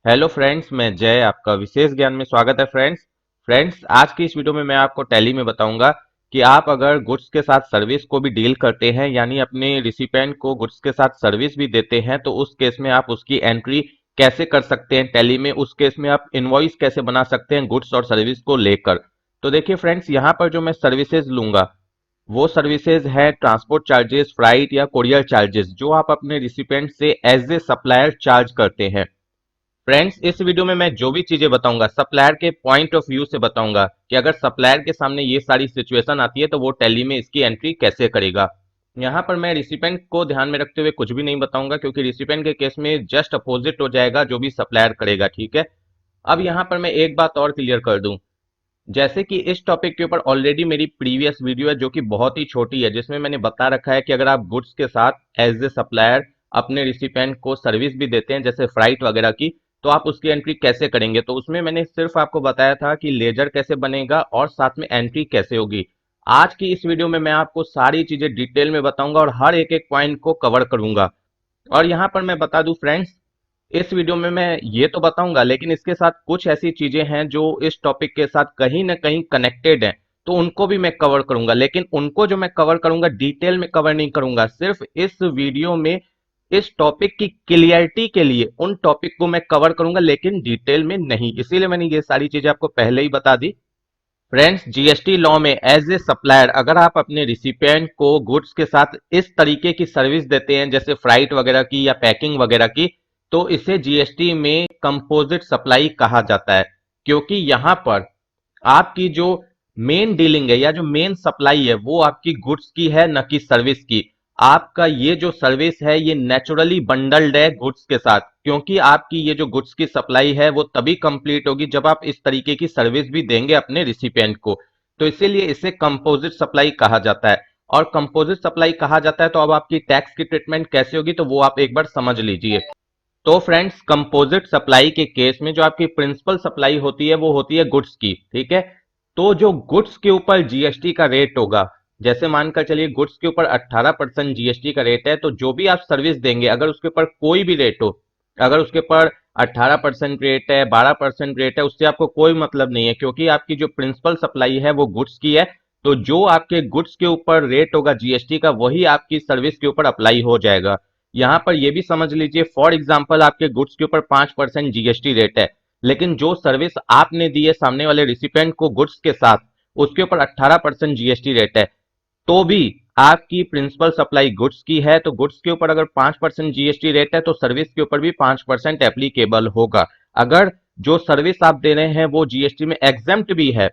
Hello friends, मैं जय आपका विशेष ज्ञान में स्वागत है फ्रेंड्स आज की इस वीडियो में मैं आपको टैली में बताऊंगा कि आप अगर गुड्स के साथ सर्विस को भी डील करते हैं, यानी अपने रिसिपेंट को गुड्स के साथ सर्विस भी देते हैं, तो उस केस में आप उसकी एंट्री कैसे कर सकते हैं टैली में। उस केस में आप इनवॉइस कैसे बना सकते हैं गुड्स और सर्विस को लेकर। तो देखिए फ्रेंड्स, यहाँ पर जो मैं सर्विसेज लूंगा वो सर्विसेज है ट्रांसपोर्ट चार्जेस, फ्लाइट या कोरियर चार्जेस, जो आप अपने रिसिपेंट से एज ए सप्लायर चार्ज करते हैं। फ्रेंड्स, इस वीडियो में मैं जो भी चीजें बताऊंगा सप्लायर के पॉइंट ऑफ व्यू से बताऊंगा कि अगर सप्लायर के सामने ये सारी सिचुएशन आती है तो वो टैली में इसकी एंट्री कैसे करेगा। यहाँ पर मैं रिसिपेंट को ध्यान में रखते हुए कुछ भी नहीं बताऊंगा, क्योंकि रिसिपेंट के केस में जस्ट अपोजिट हो जाएगा जो भी सप्लायर करेगा, ठीक है। अब यहाँ पर मैं एक बात और क्लियर कर दूं, जैसे कि इस टॉपिक के ऊपर ऑलरेडी मेरी प्रीवियस वीडियो है जो कि बहुत ही छोटी है, जिसमें मैंने बता रखा है कि अगर आप गुड्स के साथ एज ए सप्लायर अपने रिसिपेंट को सर्विस भी देते हैं जैसे फ्राइट वगैरह की, तो आप उसकी एंट्री कैसे करेंगे। तो उसमें मैंने सिर्फ आपको बताया था कि लेजर कैसे बनेगा और साथ में एंट्री कैसे होगी। आज की इस वीडियो में मैं आपको सारी चीजें डिटेल में बताऊंगा और हर एक एक पॉइंट को कवर करूंगा। और यहाँ पर मैं बता दूं फ्रेंड्स, इस वीडियो में मैं ये तो बताऊंगा, लेकिन इसके साथ कुछ ऐसी चीजें हैं जो इस टॉपिक के साथ कहीं ना कहीं कनेक्टेड हैं, तो उनको भी मैं कवर करूंगा। लेकिन उनको जो मैं कवर करूंगा डिटेल में कवर नहीं करूंगा, सिर्फ इस वीडियो में इस टॉपिक की क्लियरिटी के लिए उन टॉपिक को मैं कवर करूंगा, लेकिन डिटेल में नहीं। इसीलिए मैंने ये सारी चीजें आपको पहले ही बता दी। फ्रेंड्स, जीएसटी लॉ में एज ए सप्लायर अगर आप अपने रिसिपिएंट को गुड्स के साथ इस तरीके की सर्विस देते हैं जैसे फ्राइट वगैरह की या पैकिंग वगैरह की, तो इसे जीएसटी में कंपोजिट सप्लाई कहा जाता है। क्योंकि यहां पर आपकी जो मेन डीलिंग है या जो मेन सप्लाई है वो आपकी गुड्स की है, न कि सर्विस की। आपका ये जो सर्विस है ये नेचुरली बंडल्ड है गुड्स के साथ, क्योंकि आपकी ये जो गुड्स की सप्लाई है वो तभी कंप्लीट होगी जब आप इस तरीके की सर्विस भी देंगे अपने रिसिपिएंट को। तो इसीलिए इसे कंपोजिट सप्लाई कहा जाता है। और कंपोजिट सप्लाई कहा जाता है तो अब आपकी टैक्स की ट्रीटमेंट कैसे होगी तो वो आप एक बार समझ लीजिए। तो फ्रेंड्स, कंपोजिट सप्लाई के केस में जो आपकी प्रिंसिपल सप्लाई होती है वो होती है गुड्स की, ठीक है। तो जो गुड्स के ऊपर जीएसटी का रेट होगा, जैसे मानकर चलिए गुड्स के ऊपर 18% जीएसटी का रेट है, तो जो भी आप सर्विस देंगे अगर उसके ऊपर कोई भी रेट हो, अगर उसके ऊपर 18% रेट है, 12% रेट है, उससे आपको कोई मतलब नहीं है, क्योंकि आपकी जो प्रिंसिपल सप्लाई है वो गुड्स की है। तो जो आपके गुड्स के ऊपर रेट होगा जीएसटी का वही आपकी सर्विस के ऊपर अप्लाई हो जाएगा। यहां पर यह भी समझ लीजिए, फॉर एग्जाम्पल आपके गुड्स के ऊपर 5% जीएसटी रेट है, लेकिन जो सर्विस आपने दी है सामने वाले रिसिपेंट को गुड्स के साथ उसके ऊपर 18% जीएसटी रेट है, तो भी आपकी प्रिंसिपल सप्लाई गुड्स की है, तो गुड्स के ऊपर अगर 5% जीएसटी रेट है तो सर्विस के ऊपर भी 5% एप्लीकेबल होगा। अगर जो सर्विस आप दे रहे हैं वो जीएसटी में एग्जेम्प्ट भी है,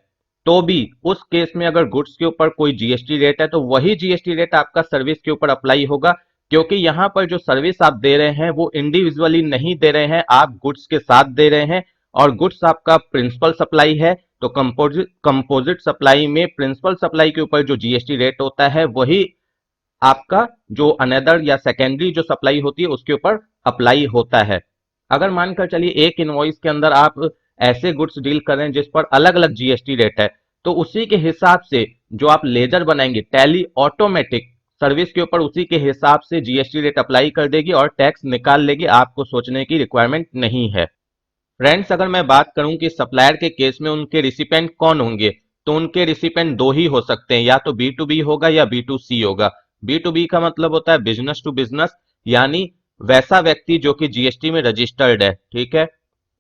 तो भी उस केस में अगर गुड्स के ऊपर कोई जीएसटी रेट है तो वही जीएसटी रेट आपका सर्विस के ऊपर अप्लाई होगा। क्योंकि यहां पर जो सर्विस आप दे रहे हैं वो इंडिविजुअली नहीं दे रहे हैं, आप गुड्स के साथ दे रहे हैं, और गुड्स आपका प्रिंसिपल सप्लाई है। तो कंपोजिट सप्लाई में प्रिंसिपल सप्लाई के ऊपर जो जीएसटी रेट होता है वही आपका जो अनदर या सेकेंडरी जो सप्लाई होती है उसके ऊपर अप्लाई होता है। अगर मानकर चलिए एक इनवॉइस के अंदर आप ऐसे गुड्स डील कर रहे हैं जिस पर अलग अलग जीएसटी रेट है, तो उसी के हिसाब से जो आप लेजर बनाएंगे टैली ऑटोमेटिक सर्विस के ऊपर उसी के हिसाब से जीएसटी रेट अप्लाई कर देगी और टैक्स निकाल लेगी, आपको सोचने की रिक्वायरमेंट नहीं है। फ्रेंड्स, अगर मैं बात करूं कि सप्लायर के केस में उनके रिसिपेंट कौन होंगे, तो उनके रिसिपेंट दो ही हो सकते हैं, या तो बी टू बी होगा या बी टू सी होगा। बी टू बी का मतलब होता है बिजनेस टू बिजनेस, यानी वैसा व्यक्ति जो कि जीएसटी में रजिस्टर्ड है, ठीक है।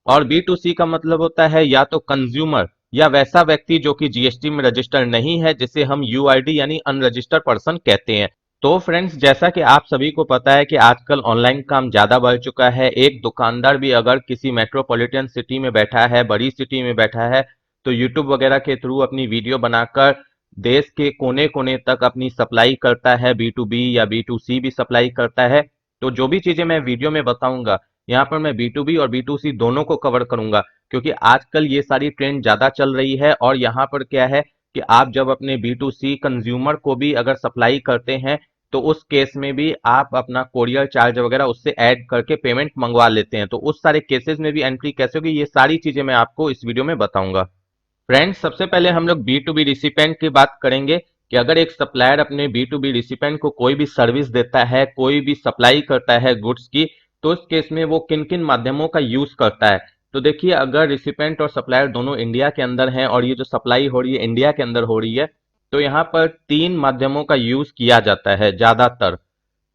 और बी टू सी का मतलब होता है या तो कंज्यूमर या वैसा व्यक्ति जो कि जीएसटी में रजिस्टर्ड नहीं है, जिसे हम यूआईडी यानी अनरजिस्टर्ड पर्सन कहते हैं। तो फ्रेंड्स, जैसा कि आप सभी को पता है कि आजकल ऑनलाइन काम ज्यादा बढ़ चुका है। एक दुकानदार भी अगर किसी मेट्रोपॉलिटन सिटी में बैठा है, बड़ी सिटी में बैठा है, तो यूट्यूब वगैरह के थ्रू अपनी वीडियो बनाकर देश के कोने कोने तक अपनी सप्लाई करता है, बी टू बी या बी टू सी भी सप्लाई करता है। तो जो भी चीजें मैं वीडियो में बताऊंगा यहाँ पर मैं बी टू बी और बी टू सी दोनों को कवर करूंगा, क्योंकि आजकल ये सारी ट्रेंड ज्यादा चल रही है। और यहाँ पर क्या है कि आप जब अपने बी टू सी कंज्यूमर को भी अगर सप्लाई करते हैं तो उस केस में भी आप अपना कोरियर चार्ज वगैरह उससे ऐड करके पेमेंट मंगवा लेते हैं। तो उस सारे केसेस में भी एंट्री कैसे होगी ये सारी चीजें मैं आपको इस वीडियो में बताऊंगा। फ्रेंड्स, सबसे पहले हम लोग बी टू बी रिसिपेंट की बात करेंगे कि अगर एक सप्लायर अपने बी टू बी रिसिपेंट को कोई भी सर्विस देता है, कोई भी सप्लाई करता है गुड्स की, तो इस केस में वो किन किन माध्यमों का यूज करता है। तो देखिए, अगर रिसिपेंट और सप्लायर दोनों इंडिया के अंदर हैं और ये जो सप्लाई हो रही है इंडिया के अंदर हो रही है, तो यहाँ पर तीन माध्यमों का यूज किया जाता है ज्यादातर।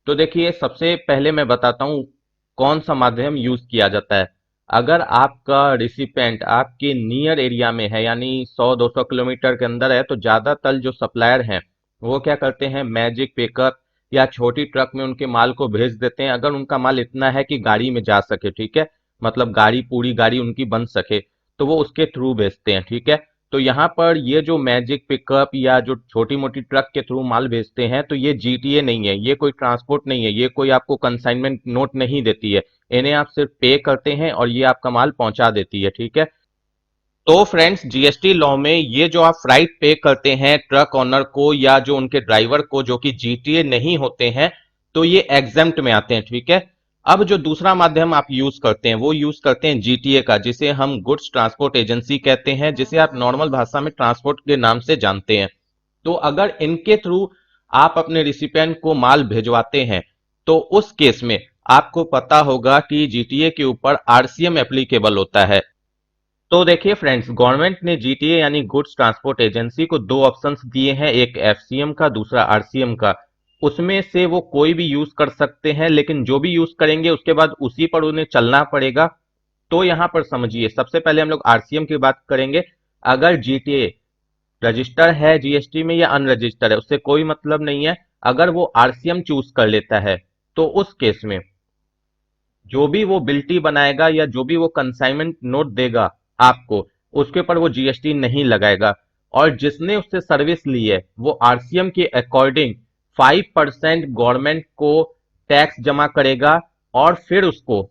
तो देखिए, सबसे पहले मैं बताता हूँ कौन सा माध्यम यूज किया जाता है। अगर आपका रिसिपेंट आपके नियर एरिया में है, यानी 100-200 किलोमीटर के अंदर है, तो ज्यादातर जो सप्लायर हैं वो क्या करते हैं, मैजिक पिकअप या छोटी ट्रक में उनके माल को भेज देते हैं, अगर उनका माल इतना है कि गाड़ी में जा सके, ठीक है, मतलब गाड़ी पूरी गाड़ी उनकी बन सके, तो वो उसके थ्रू भेजते हैं, ठीक है। तो यहाँ पर ये जो मैजिक पिकअप या जो छोटी मोटी ट्रक के थ्रू माल भेजते हैं, तो ये जीटीए नहीं है, ये कोई ट्रांसपोर्ट नहीं है, ये कोई आपको कंसाइनमेंट नोट नहीं देती है। इन्हें आप सिर्फ पे करते हैं और ये आपका माल पहुंचा देती है, ठीक है। तो फ्रेंड्स, जीएसटी लॉ में ये जो आप फ्राइट पे करते हैं ट्रक ओनर को या जो उनके ड्राइवर को जो कि जीटीए नहीं होते हैं, तो ये एग्जेम्प्ट में आते हैं, ठीक है। अब जो दूसरा माध्यम आप यूज करते हैं वो यूज करते हैं जीटीए का, जिसे हम गुड्स ट्रांसपोर्ट एजेंसी कहते हैं, जिसे आप नॉर्मल भाषा में ट्रांसपोर्ट के नाम से जानते हैं। तो अगर इनके थ्रू आप अपने रिसिपेंट को माल भिजवाते हैं, तो उस केस में आपको पता होगा कि जीटीए के ऊपर आरसीएम एप्लीकेबल होता है। तो देखिए फ्रेंड्स, गवर्नमेंट ने जीटीए यानी गुड्स ट्रांसपोर्ट एजेंसी को दो ऑप्शंस दिए हैं, एक एफसीएम का, दूसरा आरसीएम का। उसमें से वो कोई भी यूज कर सकते हैं, लेकिन जो भी यूज करेंगे उसके बाद उसी पर उन्हें चलना पड़ेगा। तो यहां पर समझिए, सबसे पहले हम लोग आरसीएम की बात करेंगे। अगर जीटीए रजिस्टर है जीएसटी में या अनरजिस्टर है, उससे कोई मतलब नहीं है। अगर वो आरसीएम चूज कर लेता है, तो उस केस में जो भी वो बिल्टी बनाएगा या जो भी वो कंसाइनमेंट नोट देगा आपको, उसके ऊपर वो जीएसटी नहीं लगाएगा। और जिसने उससे सर्विस ली है वो आरसीएम के अकॉर्डिंग 5% गवर्नमेंट को टैक्स जमा करेगा और फिर उसको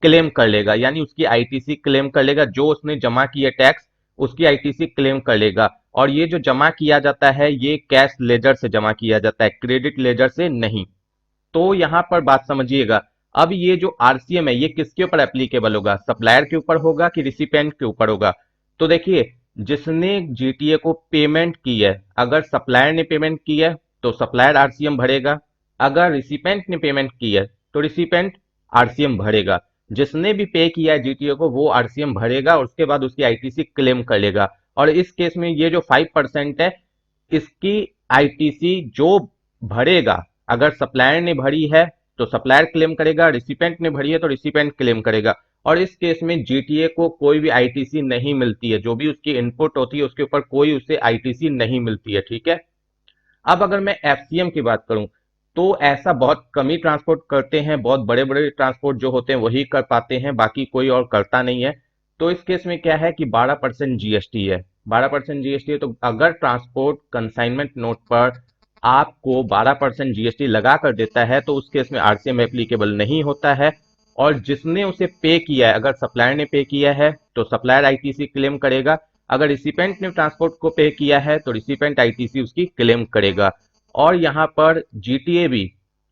क्लेम कर लेगा, यानी उसकी आईटीसी क्लेम कर लेगा। जो उसने जमा किया टैक्स, उसकी आईटीसी क्लेम कर लेगा। और ये जो जमा किया जाता है ये कैश लेजर से जमा किया जाता है, क्रेडिट लेजर से नहीं। तो यहां पर बात समझिएगा। अब ये जो आरसीएम है ये किसके ऊपर एप्लीकेबल होगा, सप्लायर के ऊपर होगा कि रिसिपेंट के ऊपर होगा। तो देखिए, जिसने जीटीए को पेमेंट की है, अगर सप्लायर ने पेमेंट की है तो सप्लायर आरसीएम भरेगा, अगर रिसिपेंट ने पेमेंट की है तो रिसिपेंट आरसीएम भरेगा। जिसने भी पे किया है जीटीए को वो आरसीएम भरेगा और उसके बाद उसकी आईटीसी क्लेम कर लेगा। और इस केस में ये जो 5% है, इसकी आईटीसी जो भरेगा, अगर सप्लायर ने भरी है तो सप्लायर क्लेम करेगा, रिसिपेंट ने भरी है तो रिसिपेंट क्लेम करेगा। और इस केस में जीटीए को कोई भी आईटीसी नहीं मिलती है, जो भी उसकी इनपुट होती है उसके ऊपर कोई उसे आईटीसी नहीं मिलती है, ठीक है। अब अगर मैं एफसीएम की बात करूं, तो ऐसा बहुत कम ही ट्रांसपोर्ट करते हैं, बहुत बड़े बड़े ट्रांसपोर्ट जो होते हैं वही कर पाते हैं, बाकी कोई और करता नहीं है। तो इस केस में क्या है कि 12% जीएसटी है, 12% जीएसटी है। तो अगर ट्रांसपोर्ट कंसाइनमेंट नोट पर आपको 12% जीएसटी लगा कर देता है, तो उस केस में आरसीएम एप्लीकेबल नहीं होता है। और जिसने उसे पे किया है, अगर सप्लायर ने पे किया है तो सप्लायर आईटीसी क्लेम करेगा, अगर रिसिपेंट ने ट्रांसपोर्ट को पे किया है तो रिसिपेंट आईटीसी उसकी क्लेम करेगा। और यहां पर जीटीए भी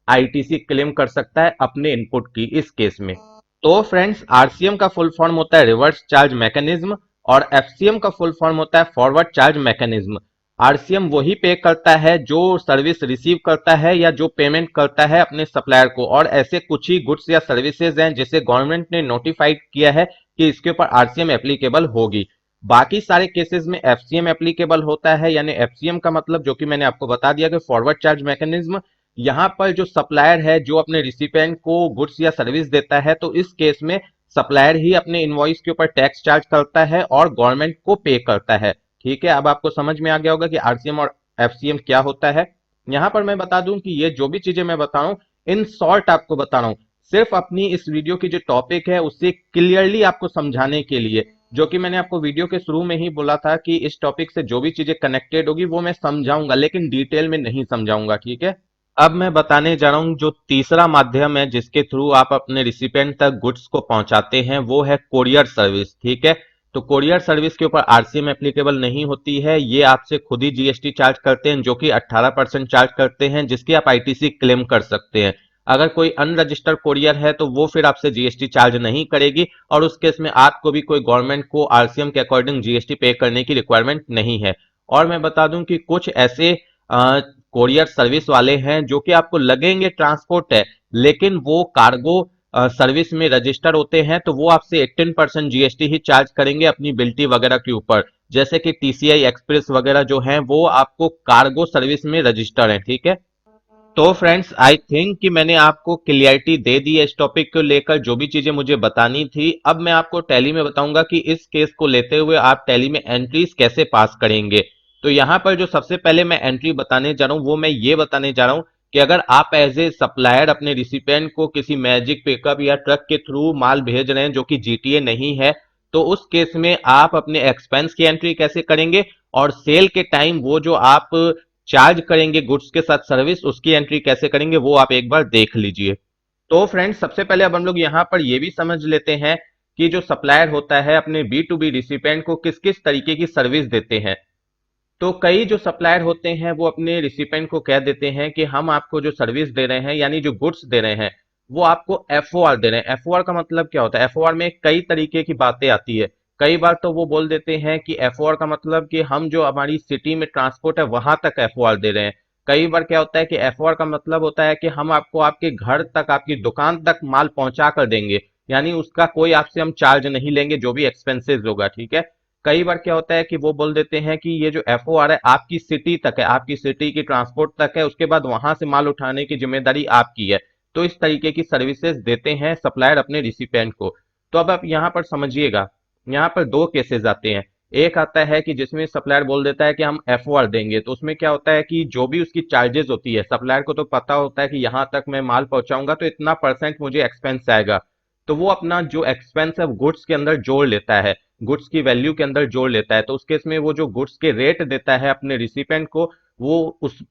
आईटीसी क्लेम कर सकता है अपने इनपुट की इस केस में। तो फ्रेंड्स, आरसीएम का फुल फॉर्म होता है रिवर्स चार्ज मैकेनिज्म और एफसीएम का फुल फॉर्म होता है फॉरवर्ड चार्ज मैकेनिज्म। आरसीएम वही पे करता है जो सर्विस रिसीव करता है या जो पेमेंट करता है अपने सप्लायर को, और ऐसे कुछ ही गुड्स या सर्विसेज हैं जिसे गवर्नमेंट ने नोटिफाइड किया है कि इसके ऊपर आरसीएम एप्लीकेबल होगी। बाकी सारे केसेस में एफसीएम एप्लीकेबल होता है, यानी एफसीएम का मतलब जो कि मैंने आपको बता दिया कि फॉरवर्ड चार्ज मैकेनिज्म। यहां पर जो सप्लायर है जो अपने रिसिपेंट को गुड्स या सर्विस देता है, तो इस केस में सप्लायर ही अपने इनवॉइस के ऊपर टैक्स चार्ज करता है और गवर्नमेंट को पे करता है, ठीक है। अब आपको समझ में आ गया होगा कि आरसीएम और एफसीएम क्या होता है। यहां पर मैं बता दूं कि ये जो भी चीजें मैं बता रहा हूं, इन शॉर्ट आपको बता रहा हूं, सिर्फ अपनी इस वीडियो की जो टॉपिक है उससे क्लियरली आपको समझाने के लिए, जो कि मैंने आपको वीडियो के शुरू में ही बोला था कि इस टॉपिक से जो भी चीजें कनेक्टेड होगी वो मैं समझाऊंगा, लेकिन डिटेल में नहीं समझाऊंगा, ठीक है। अब मैं बताने जा रहा हूं जो तीसरा माध्यम है जिसके थ्रू आप अपने रिसिपेंट तक गुड्स को पहुंचाते हैं, वो है कोरियर सर्विस, ठीक है। तो कोरियर सर्विस के ऊपर आरसीएम एप्लीकेबल नहीं होती है, ये आपसे खुद ही जीएसटी चार्ज करते हैं, जो कि 18% चार्ज करते हैं, जिसकी आप आईटीसी क्लेम कर सकते हैं। अगर कोई अनरजिस्टर्ड कोरियर है तो वो फिर आपसे जीएसटी चार्ज नहीं करेगी, और उस केस में आपको भी कोई गवर्नमेंट को आरसीएम के अकॉर्डिंग जीएसटी पे करने की रिक्वायरमेंट नहीं है। और मैं बता दूं कि कुछ ऐसे कोरियर सर्विस वाले हैं जो कि आपको लगेंगे ट्रांसपोर्ट है, लेकिन वो कार्गो सर्विस में रजिस्टर होते हैं तो वो आपसे 18% जीएसटी ही चार्ज करेंगे अपनी बिल्टी वगैरह के ऊपर। जैसे कि टीसीआई एक्सप्रेस वगैरह जो हैं वो आपको कार्गो सर्विस में रजिस्टर है, ठीक है। तो फ्रेंड्स आई थिंक कि मैंने आपको क्लियरिटी दे दी है इस टॉपिक को लेकर, जो भी चीजें मुझे बतानी थी। अब मैं आपको टैली में बताऊंगा कि इस केस को लेते हुए आप टैली में एंट्रीज कैसे पास करेंगे। तो यहाँ पर जो सबसे पहले मैं एंट्री बताने जा रहा हूँ वो मैं ये बताने जा रहा हूँ कि अगर आप एज ए सप्लायर अपने रिसिपेंट को किसी मैजिक पिकअप या ट्रक के थ्रू माल भेज रहे हैं जो कि जीटीए नहीं है, तो उस केस में आप अपने एक्सपेंस की एंट्री कैसे करेंगे और सेल के टाइम वो जो आप चार्ज करेंगे गुड्स के साथ सर्विस उसकी एंट्री कैसे करेंगे वो आप एक बार देख लीजिए। तो फ्रेंड्स सबसे पहले अब हम लोग यहाँ पर ये भी समझ लेते हैं कि जो सप्लायर होता है अपने बी टू बी रिसिपेंट को किस किस तरीके की सर्विस देते हैं। तो कई जो सप्लायर होते हैं वो अपने रिसिपेंट को कह देते हैं कि हम आपको जो सर्विस दे रहे हैं यानी जो गुड्स दे रहे हैं वो आपको एफओआर दे रहे हैं। एफओआर का मतलब क्या होता है? एफओआर में कई तरीके की बातें आती है। कई बार तो वो बोल देते हैं कि एफओआर का मतलब कि हम जो हमारी सिटी में ट्रांसपोर्ट है वहां तक एफओआर दे रहे हैं। कई बार क्या होता है कि एफओआर का मतलब होता है कि हम आपको आपके घर तक आपकी दुकान तक माल पहुंचा कर देंगे, यानी उसका कोई आपसे हम चार्ज नहीं लेंगे, जो भी एक्सपेंसेस होगा, ठीक है। कई बार क्या होता है कि वो बोल देते हैं कि ये जो एफओआर है आपकी सिटी तक है, आपकी सिटी की ट्रांसपोर्ट तक है, उसके बाद वहां से माल उठाने की जिम्मेदारी आपकी है। तो इस तरीके की सर्विसेज देते हैं सप्लायर अपने रिसिपेंट को। तो अब आप यहाँ पर समझिएगा, यहाँ पर दो केसेस आते हैं। एक आता है कि जिसमें सप्लायर बोल देता है कि हम एफओआर देंगे, तो उसमें क्या होता है कि जो भी उसकी चार्जेस होती है सप्लायर को तो पता होता है कि यहाँ तक मैं माल पहुंचाऊंगा तो इतना परसेंट मुझे एक्सपेंस आएगा। तो वो अपना जो एक्सपेंस है गुड्स के अंदर जोड़ लेता है, गुड्स की वैल्यू के अंदर जोड़ लेता है। तो उस केस में वो जो गुड्स के रेट देता है अपने रिसिपेंट को, वो उस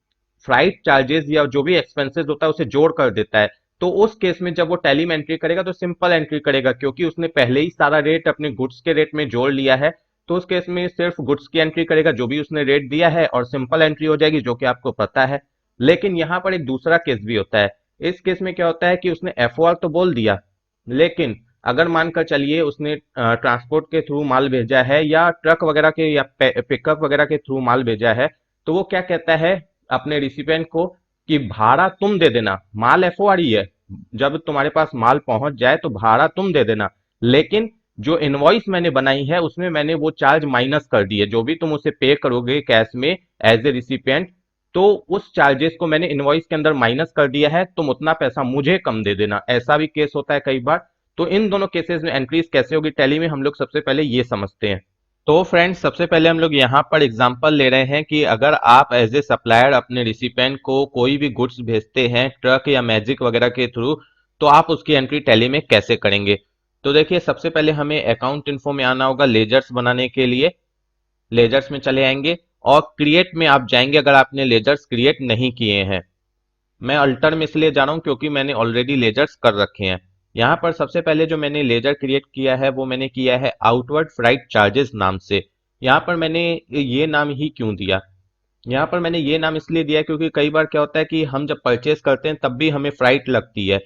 फ्राइट चार्जेस या जो भी एक्सपेंसेस होता है उसे जोड़ कर देता है। तो उस केस में जब वो टैली में एंट्री करेगा तो सिंपल एंट्री करेगा, क्योंकि उसने पहले ही सारा रेट अपने गुड्स के रेट में जोड़ लिया है। तो उस केस में सिर्फ गुड्स की एंट्री करेगा जो भी उसने रेट दिया है और सिंपल एंट्री हो जाएगी, जो कि आपको पता है। लेकिन यहाँ पर एक दूसरा केस भी होता है। इस केस में क्या होता है कि उसने एफओआर तो बोल दिया, लेकिन अगर मानकर चलिए उसने ट्रांसपोर्ट के थ्रू माल भेजा है या ट्रक वगैरह के या पिकअप वगैरह के थ्रू माल भेजा है, तो वो क्या कहता है अपने रिसिपेंट को कि भाड़ा तुम दे देना, माल एफओआर ही है, जब तुम्हारे पास माल पहुंच जाए तो भाड़ा तुम दे देना, लेकिन जो इनवॉइस मैंने बनाई है उसमें मैंने वो चार्ज माइनस कर दी है, जो भी तुम उसे पे करोगे कैश में एज ए रिसिपेंट, तो उस चार्जेस को मैंने इनवॉइस के अंदर माइनस कर दिया है, तुम उतना पैसा मुझे कम दे देना। ऐसा भी केस होता है कई बार। तो इन दोनों केसेस में एंट्रीज कैसे होगी टैली में, हम लोग सबसे पहले ये समझते हैं। तो फ्रेंड्स सबसे पहले हम लोग यहाँ पर एग्जांपल ले रहे हैं कि अगर आप एज ए सप्लायर अपने रिसिपेंट को कोई भी गुड्स भेजते हैं ट्रक या मैजिक वगैरह के थ्रू, तो आप उसकी एंट्री टैली में कैसे करेंगे। तो देखिए सबसे पहले हमें अकाउंट इन्फो में आना होगा लेजर्स बनाने के लिए। लेजर्स में चले आएंगे और क्रिएट में आप जाएंगे अगर आपने लेजर्स क्रिएट नहीं किए हैं। मैं अल्टर में इसलिए जा रहा हूं क्योंकि मैंने ऑलरेडी लेजर्स कर रखे हैं। यहाँ पर सबसे पहले जो मैंने लेजर क्रिएट किया है वो मैंने किया है आउटवर्ड फ्राइट चार्जेस नाम से। यहाँ पर मैंने ये नाम ही क्यों दिया, यहाँ पर मैंने ये नाम इसलिए दिया क्योंकि कई बार क्या होता है कि हम जब परचेस करते हैं तब भी हमें फ्राइट लगती है।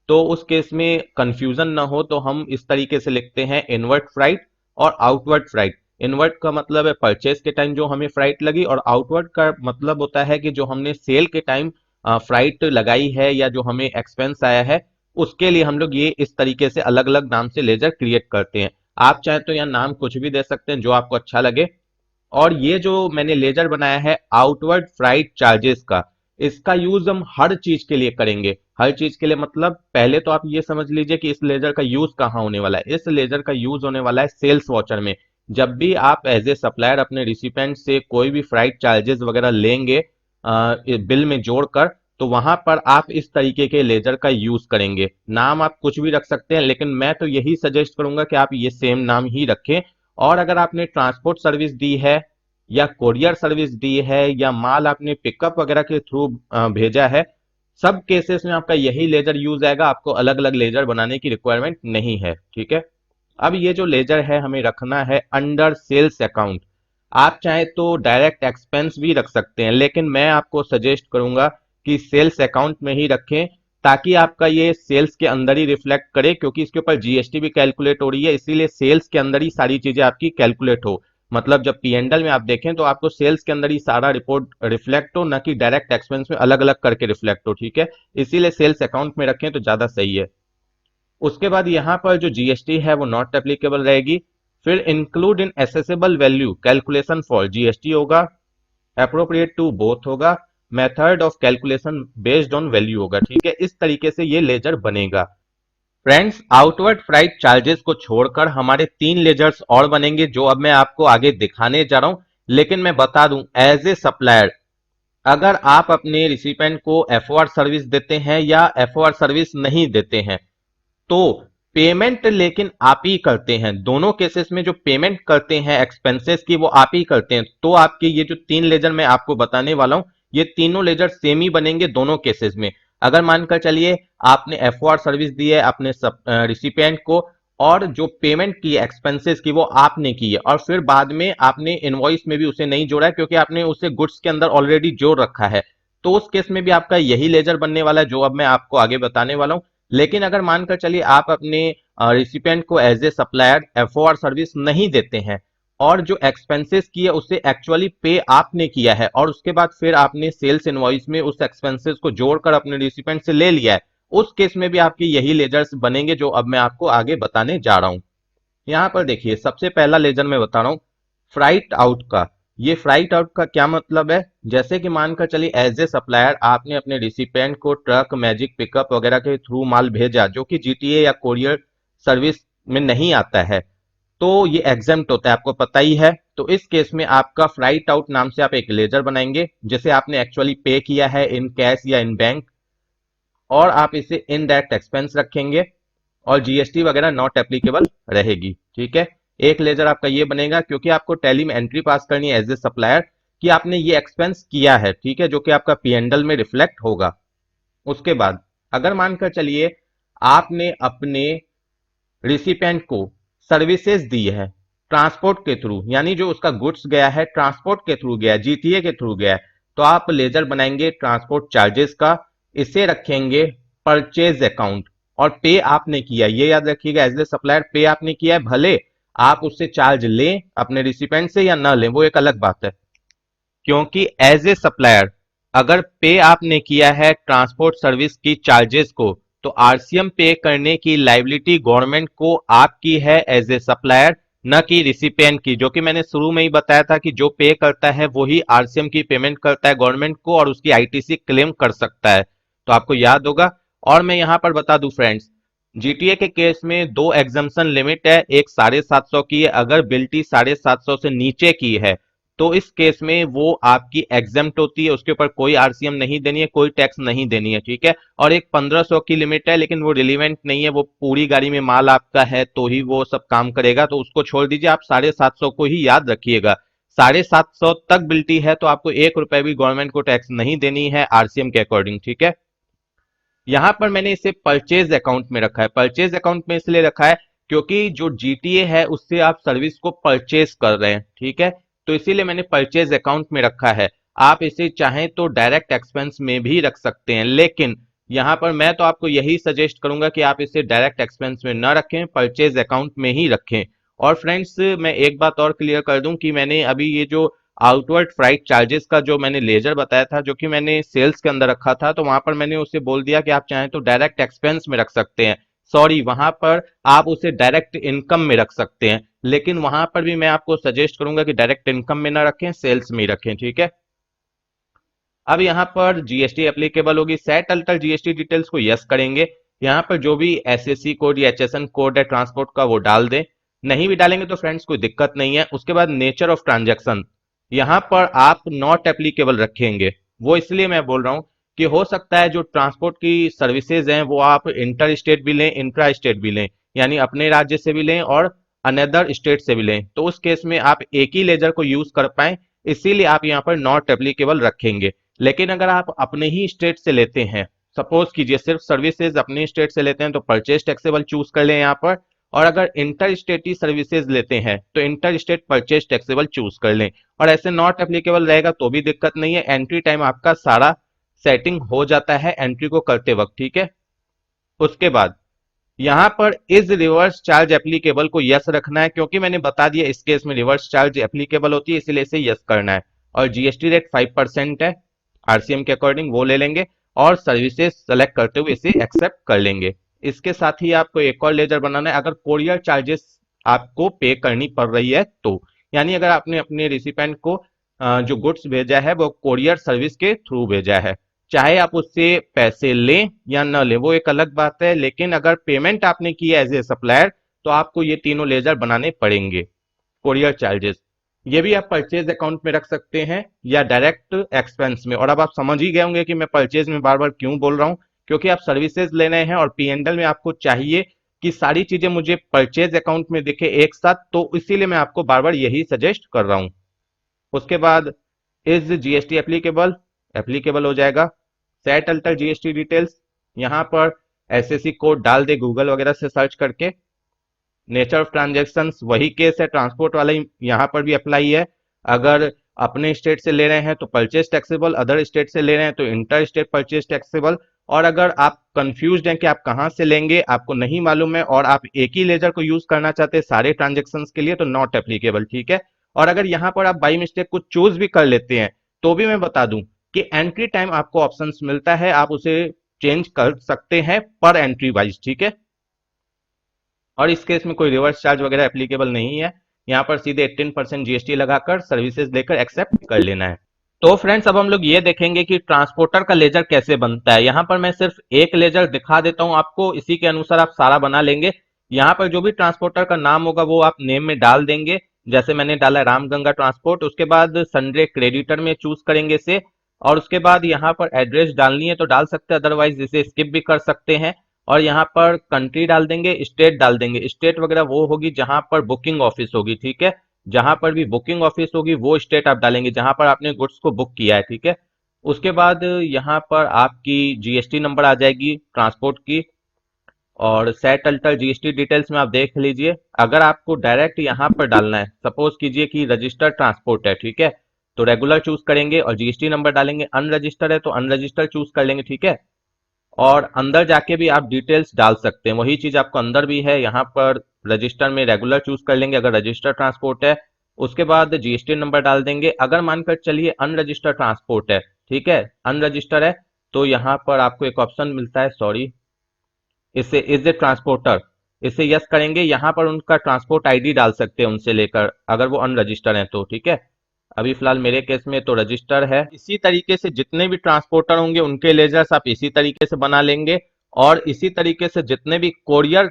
तो उस केस में कंफ्यूजन ना हो तो हम इस तरीके से लिखते हैं इनवर्ट फ्राइट और आउटवर्ड फ्राइट। इनवर्ट का मतलब है परचेस के टाइम जो हमें फ्राइट लगी, और आउटवर्ड का मतलब होता है कि जो हमने सेल के टाइम फ्राइट लगाई है या जो हमें एक्सपेंस आया है, उसके लिए हम लोग ये इस तरीके से अलग अलग नाम से लेजर क्रिएट करते हैं। आप चाहे तो यहाँ नाम कुछ भी दे सकते हैं जो आपको अच्छा लगे। और ये जो मैंने लेजर बनाया है आउटवर्ड फ्राइट चार्जेस का, इसका यूज हम हर चीज के लिए करेंगे। हर चीज के लिए मतलब पहले तो आप ये समझ लीजिए कि इस लेजर का यूज कहाँ होने वाला है। इस लेजर का यूज होने वाला है सेल्स वॉचर में। जब भी आप एज ए सप्लायर अपने रिसिपेंट से कोई भी फ्राइट चार्जेस वगैरह लेंगे बिल में जोड़कर, तो वहां पर आप इस तरीके के लेजर का यूज करेंगे। नाम आप कुछ भी रख सकते हैं, लेकिन मैं तो यही सजेस्ट करूंगा कि आप ये सेम नाम ही रखें। और अगर आपने ट्रांसपोर्ट सर्विस दी है या कोरियर सर्विस दी है या माल आपने पिकअप वगैरह के थ्रू भेजा है, सब केसेस में आपका यही लेजर यूज आएगा, आपको अलग अलग लेजर बनाने की रिक्वायरमेंट नहीं है, ठीक है। अब ये जो लेजर है हमें रखना है अंडर सेल्स अकाउंट। आप चाहे तो डायरेक्ट एक्सपेंस भी रख सकते हैं, लेकिन मैं आपको सजेस्ट करूंगा कि सेल्स अकाउंट में ही रखें, ताकि आपका ये सेल्स के अंदर ही रिफ्लेक्ट करे, क्योंकि इसके ऊपर जीएसटी भी कैलकुलेट हो रही है, इसीलिए सेल्स के अंदर ही सारी चीजें आपकी कैलकुलेट हो। मतलब जब पीएनडल में आप देखें तो आपको सेल्स के अंदर ही सारा रिपोर्ट रिफ्लेक्ट हो, ना कि डायरेक्ट एक्सपेंस में अलग अलग करके रिफ्लेक्ट हो, ठीक है। इसीलिए सेल्स अकाउंट में रखें तो ज्यादा सही है। उसके बाद यहाँ पर जो जीएसटी है वो नॉट एप्लीकेबल रहेगी। फिर include in assessable value calculation for GST होगा, अप्रोप्रिएट टू बोथ होगा, method of calculation based on value होगा। ठीक है, इस तरीके से ये लेजर बनेगा। फ्रेंड्स, आउटवर्ड फ्राइट चार्जेस को छोड़कर हमारे 3 लेजर्स और बनेंगे जो अब मैं आपको आगे दिखाने जा रहा हूं। लेकिन मैं बता दूं, एज ए सप्लायर अगर आप अपने रिसिपेंट को एफओआर सर्विस देते हैं या एफओआर सर्विस नहीं देते हैं तो पेमेंट लेकिन आप ही करते हैं। दोनों केसेस में जो पेमेंट करते हैं एक्सपेंसेस की वो आप ही करते हैं। तो आपके ये जो 3 लेजर मैं आपको बताने वाला हूं ये तीनों लेजर सेम ही बनेंगे दोनों केसेस में। अगर मानकर चलिए आपने एफओआर सर्विस दी है अपने रिसिपेंट को और जो पेमेंट की है एक्सपेंसेस की वो आपने की है और फिर बाद में आपने इनवॉइस में भी उसे नहीं जोड़ा है क्योंकि आपने उसे गुड्स के अंदर ऑलरेडी जोड़ रखा है, तो उस केस में भी आपका यही लेजर बनने वाला है जो अब मैं आपको आगे बताने वाला हूं। लेकिन अगर मानकर चलिए आप अपने रिसिपेंट को एज ए सप्लायर एफओआर सर्विस नहीं देते हैं और जो एक्सपेंसेस की है उसे एक्चुअली पे आपने किया है और उसके बाद फिर आपने सेल्स इनवॉइस में उस एक्सपेंसेस को जोड़कर अपने रिसिपेंट से ले लिया है, उस केस में भी आपके यही लेजर्स बनेंगे जो अब मैं आपको आगे बताने जा रहा हूं। यहां पर देखिए सबसे पहला लेजर मैं बता रहा हूं फ्राइट आउट का। ये फ्राइट आउट का क्या मतलब है, जैसे कि मानकर चलिए एज ए सप्लायर आपने अपने रिसिपेंट को ट्रक मैजिक पिकअप वगैरह के थ्रू माल भेजा जो कि जीटीए या कोरियर सर्विस में नहीं आता है, तो ये एग्जेम्प्ट होता है, आपको पता ही है। तो इस केस में आपका फ्लाइट आउट नाम से आप एक लेजर बनाएंगे जिसे आपने एक्चुअली पे किया है इन कैश या इन बैंक और आप इसे इनडायरेक्ट एक्सपेंस रखेंगे और जीएसटी वगैरह नॉट एप्लीकेबल रहेगी। ठीक है, एक लेजर आपका ये बनेगा क्योंकि आपको टैली में एंट्री पास करनी है एज ए सप्लायर कि आपने ये एक्सपेंस किया है। ठीक है, जो कि आपका पीएनडल में रिफ्लेक्ट होगा। उसके बाद अगर मानकर चलिए आपने अपने रिसिपेंट को सर्विसेज दी है ट्रांसपोर्ट के थ्रू, यानी जो उसका गुड्स गया है ट्रांसपोर्ट के थ्रू गया, जीटीए के थ्रू गया है, तो आप लेजर बनाएंगे ट्रांसपोर्ट चार्जेस का, इसे रखेंगे परचेज अकाउंट और पे आपने किया, ये याद रखिएगा एज ए सप्लायर पे आपने किया है, भले आप उससे चार्ज लें अपने रिसिपेंट से या ना लें वो एक अलग बात है। क्योंकि एज ए सप्लायर अगर पे आपने किया है ट्रांसपोर्ट सर्विस की चार्जेस को तो आरसीएम पे करने की लाइबिलिटी गवर्नमेंट को आपकी है एज ए सप्लायर, न कि रिसिपेंट की, जो कि मैंने शुरू में ही बताया था कि जो पे करता है वही आरसीएम की पेमेंट करता है गवर्नमेंट को और उसकी आईटीसी क्लेम कर सकता है। तो आपको याद होगा। और मैं यहां पर बता दूं फ्रेंड्स, जीटीए के केस में दो एग्जम्पशन लिमिट है, एक 750 की है, अगर बिल्टी 750 से नीचे की है तो इस केस में वो आपकी एग्जेम्प्ट होती है, उसके ऊपर कोई आरसीएम नहीं देनी है, कोई टैक्स नहीं देनी है। ठीक है, और एक 1500 की लिमिट है लेकिन वो रिलीवेंट नहीं है, वो पूरी गाड़ी में माल आपका है तो ही वो सब काम करेगा, तो उसको छोड़ दीजिए, आप 750 को ही याद रखिएगा। 750 तक बिल्टी है तो आपको 1 रुपए भी गवर्नमेंट को टैक्स नहीं देनी है आरसीएम के अकॉर्डिंग। ठीक है, यहां पर मैंने इसे परचेज अकाउंट में रखा है। परचेज अकाउंट में इसलिए रखा है क्योंकि जो जीटीए है उससे आप सर्विस को परचेज कर रहे हैं। ठीक है, तो इसीलिए मैंने परचेज अकाउंट में रखा है। आप इसे चाहें तो डायरेक्ट एक्सपेंस में भी रख सकते हैं, लेकिन यहां पर मैं तो आपको यही सजेस्ट करूंगा कि आप इसे डायरेक्ट एक्सपेंस में ना रखें, परचेज अकाउंट में ही रखें। और फ्रेंड्स मैं एक बात और क्लियर कर दूं कि मैंने अभी ये जो आउटवर्ड फ्राइट चार्जेस का जो मैंने लेजर बताया था जो कि मैंने सेल्स के अंदर रखा था, तो वहां पर मैंने उसे बोल दिया कि आप चाहें तो डायरेक्ट एक्सपेंस में रख सकते हैं। सॉरी, वहां पर आप उसे डायरेक्ट इनकम में रख सकते हैं, लेकिन वहां पर भी मैं आपको सजेस्ट करूंगा कि डायरेक्ट इनकम में ना रखें, सेल्स में ही रखें। ठीक है, अब यहाँ पर जीएसटी एप्लीकेबल होगी, सेट अल्टर जीएसटी डिटेल्स को यस करेंगे। यहाँ पर जो भी एसएससी कोड या एचएसएन कोड है ट्रांसपोर्ट का वो डाल दें, नहीं भी डालेंगे तो फ्रेंड्स कोई दिक्कत नहीं है। उसके बाद नेचर ऑफ ट्रांजैक्शन यहाँ पर आप नॉट एप्लीकेबल रखेंगे, वो इसलिए मैं बोल रहा हूँ कि हो सकता है जो ट्रांसपोर्ट की सर्विसेज हैं वो आप इंटर स्टेट भी लें इंट्रा स्टेट भी लें, यानी अपने राज्य से भी लें और अनदर स्टेट से भी लें, तो उस केस में आप एक ही लेजर को यूज कर पाए, इसीलिए आप यहाँ पर नॉट एप्लीकेबल रखेंगे। लेकिन अगर आप अपने ही स्टेट से लेते हैं, सपोज कीजिए सिर्फ सर्विसेज अपने स्टेट से लेते हैं तो परचेज टैक्सेबल चूज कर लें यहाँ पर, और अगर इंटर स्टेट सर्विसेज लेते हैं तो inter state purchase taxable choose कर लें। और ऐसे नॉट एप्लीकेबल रहेगा तो भी दिक्कत नहीं है, एंट्री टाइम आपका सारा सेटिंग हो जाता है एंट्री को करते वक्त। ठीक है, उसके बाद यहां पर इज रिवर्स चार्ज एप्लीकेबल को यस रखना है, क्योंकि मैंने बता दिया इस केस में रिवर्स चार्ज एप्लीकेबल होती है, इसलिए इसे यस करना है। और जीएसटी रेट 5% है आरसीएम के अकॉर्डिंग, वो ले लेंगे और सर्विसेज सेलेक्ट करते हुए इसे एक्सेप्ट कर लेंगे। इसके साथ ही आपको एक और लेजर बनाना है अगर कोरियर चार्जेस आपको पे करनी पड़ रही है तो। यानी अगर आपने अपने रिसिपेंट को जो गुड्स भेजा है वो कोरियर सर्विस के थ्रू भेजा है, चाहे आप उससे पैसे लें या न लें वो एक अलग बात है, लेकिन अगर पेमेंट आपने की है एज ए सप्लायर तो आपको ये तीनों लेजर बनाने पड़ेंगे। कोरियर चार्जेस ये भी आप परचेज अकाउंट में रख सकते हैं या डायरेक्ट एक्सपेंस में। और अब आप समझ ही गए होंगे कि मैं परचेज में बार बार क्यों बोल रहा हूं, क्योंकि आप सर्विसेज ले रहे हैं और पीएनडल में आपको चाहिए कि सारी चीजें मुझे परचेज अकाउंट में दिखे एक साथ, तो इसीलिए मैं आपको बार बार यही सजेस्ट कर रहा हूं। उसके बाद इज जीएसटी एप्लीकेबल, एप्लीकेबल हो जाएगा। सेट अल्टर जीएसटी डिटेल्स, यहां पर एसएससी कोड डाल दे गूगल वगैरह से सर्च करके। नेचर ऑफ ट्रांजेक्शंस वही केस है, ट्रांसपोर्ट वाला ही यहाँ पर भी अप्लाई है। अगर अपने स्टेट से ले रहे हैं तो परचेज टैक्सेबल, अदर स्टेट से ले रहे हैं तो इंटर स्टेट परचेज टैक्सेबल। और अगर आप कंफ्यूज्ड हैं कि आप कहां से लेंगे, आपको नहीं मालूम है और आप एक ही लेजर को यूज करना चाहते हैं सारे ट्रांजेक्शन्स के लिए, तो नॉट एप्लीकेबल, ठीक है। और अगर यहाँ पर आप बाई मिस्टेक कुछ चूज भी कर लेते हैं तो भी मैं बता दूं कि एंट्री टाइम आपको ऑप्शंस मिलता है, आप उसे चेंज कर सकते हैं पर एंट्री वाइज, ठीक है। और इस केस में कोई रिवर्स चार्ज वगैरह एप्लीकेबल नहीं है, यहाँ पर सीधे 18% जीएसटी लगाकर सर्विसेज लेकर एक्सेप्ट कर लेना है। तो फ्रेंड्स अब हम लोग ये देखेंगे कि ट्रांसपोर्टर का लेजर कैसे बनता है। यहाँ पर मैं सिर्फ एक लेजर दिखा देता हूँ आपको, इसी के अनुसार आप सारा बना लेंगे। यहाँ पर जो भी ट्रांसपोर्टर का नाम होगा वो आप नेम में डाल देंगे, जैसे मैंने डाला रामगंगा ट्रांसपोर्ट। उसके बाद सन्डे क्रेडिटर में चूज करेंगे इसे, और उसके बाद यहाँ पर एड्रेस डालनी है तो डाल सकते हैं, अदरवाइज इसे स्किप भी कर सकते हैं। और यहाँ पर कंट्री डाल देंगे, स्टेट डाल देंगे। स्टेट वगैरह वो होगी जहां पर बुकिंग ऑफिस होगी, ठीक है। जहां पर भी बुकिंग ऑफिस होगी वो स्टेट आप डालेंगे जहां पर आपने गुड्स को बुक किया है, ठीक है। उसके बाद यहाँ पर आपकी जीएसटी नंबर आ जाएगी ट्रांसपोर्ट की। और सेट अल्टर जीएसटी डिटेल्स में आप देख लीजिए, अगर आपको डायरेक्ट यहाँ पर डालना है, सपोज कीजिए कि रजिस्टर्ड ट्रांसपोर्ट है, ठीक है, तो रेगुलर चूज करेंगे और जीएसटी नंबर डालेंगे। अनरजिस्टर्ड है तो अनरजिस्टर्ड चूज कर लेंगे, ठीक है। और अंदर जाके भी आप डिटेल्स डाल सकते हैं, वही चीज आपको अंदर भी है। यहाँ पर रजिस्टर में रेगुलर चूज कर लेंगे अगर रजिस्टर ट्रांसपोर्ट है। उसके बाद जीएसटी नंबर डाल देंगे। अगर मानकर चलिए अनरजिस्टर्ड ट्रांसपोर्ट है, ठीक है, अनरजिस्टर है, तो यहाँ पर आपको एक ऑप्शन मिलता है, सॉरी, इसे इज ए ट्रांसपोर्टर, इसे यस करेंगे। यहाँ पर उनका ट्रांसपोर्ट आईडी डाल सकते हैं उनसे लेकर, अगर वो अनरजिस्टर है तो, ठीक है। अभी फिलहाल मेरे केस में तो रजिस्टर है। इसी तरीके से जितने भी ट्रांसपोर्टर होंगे उनके लेजर्स आप इसी तरीके से बना लेंगे। और इसी तरीके से जितने भी कोरियर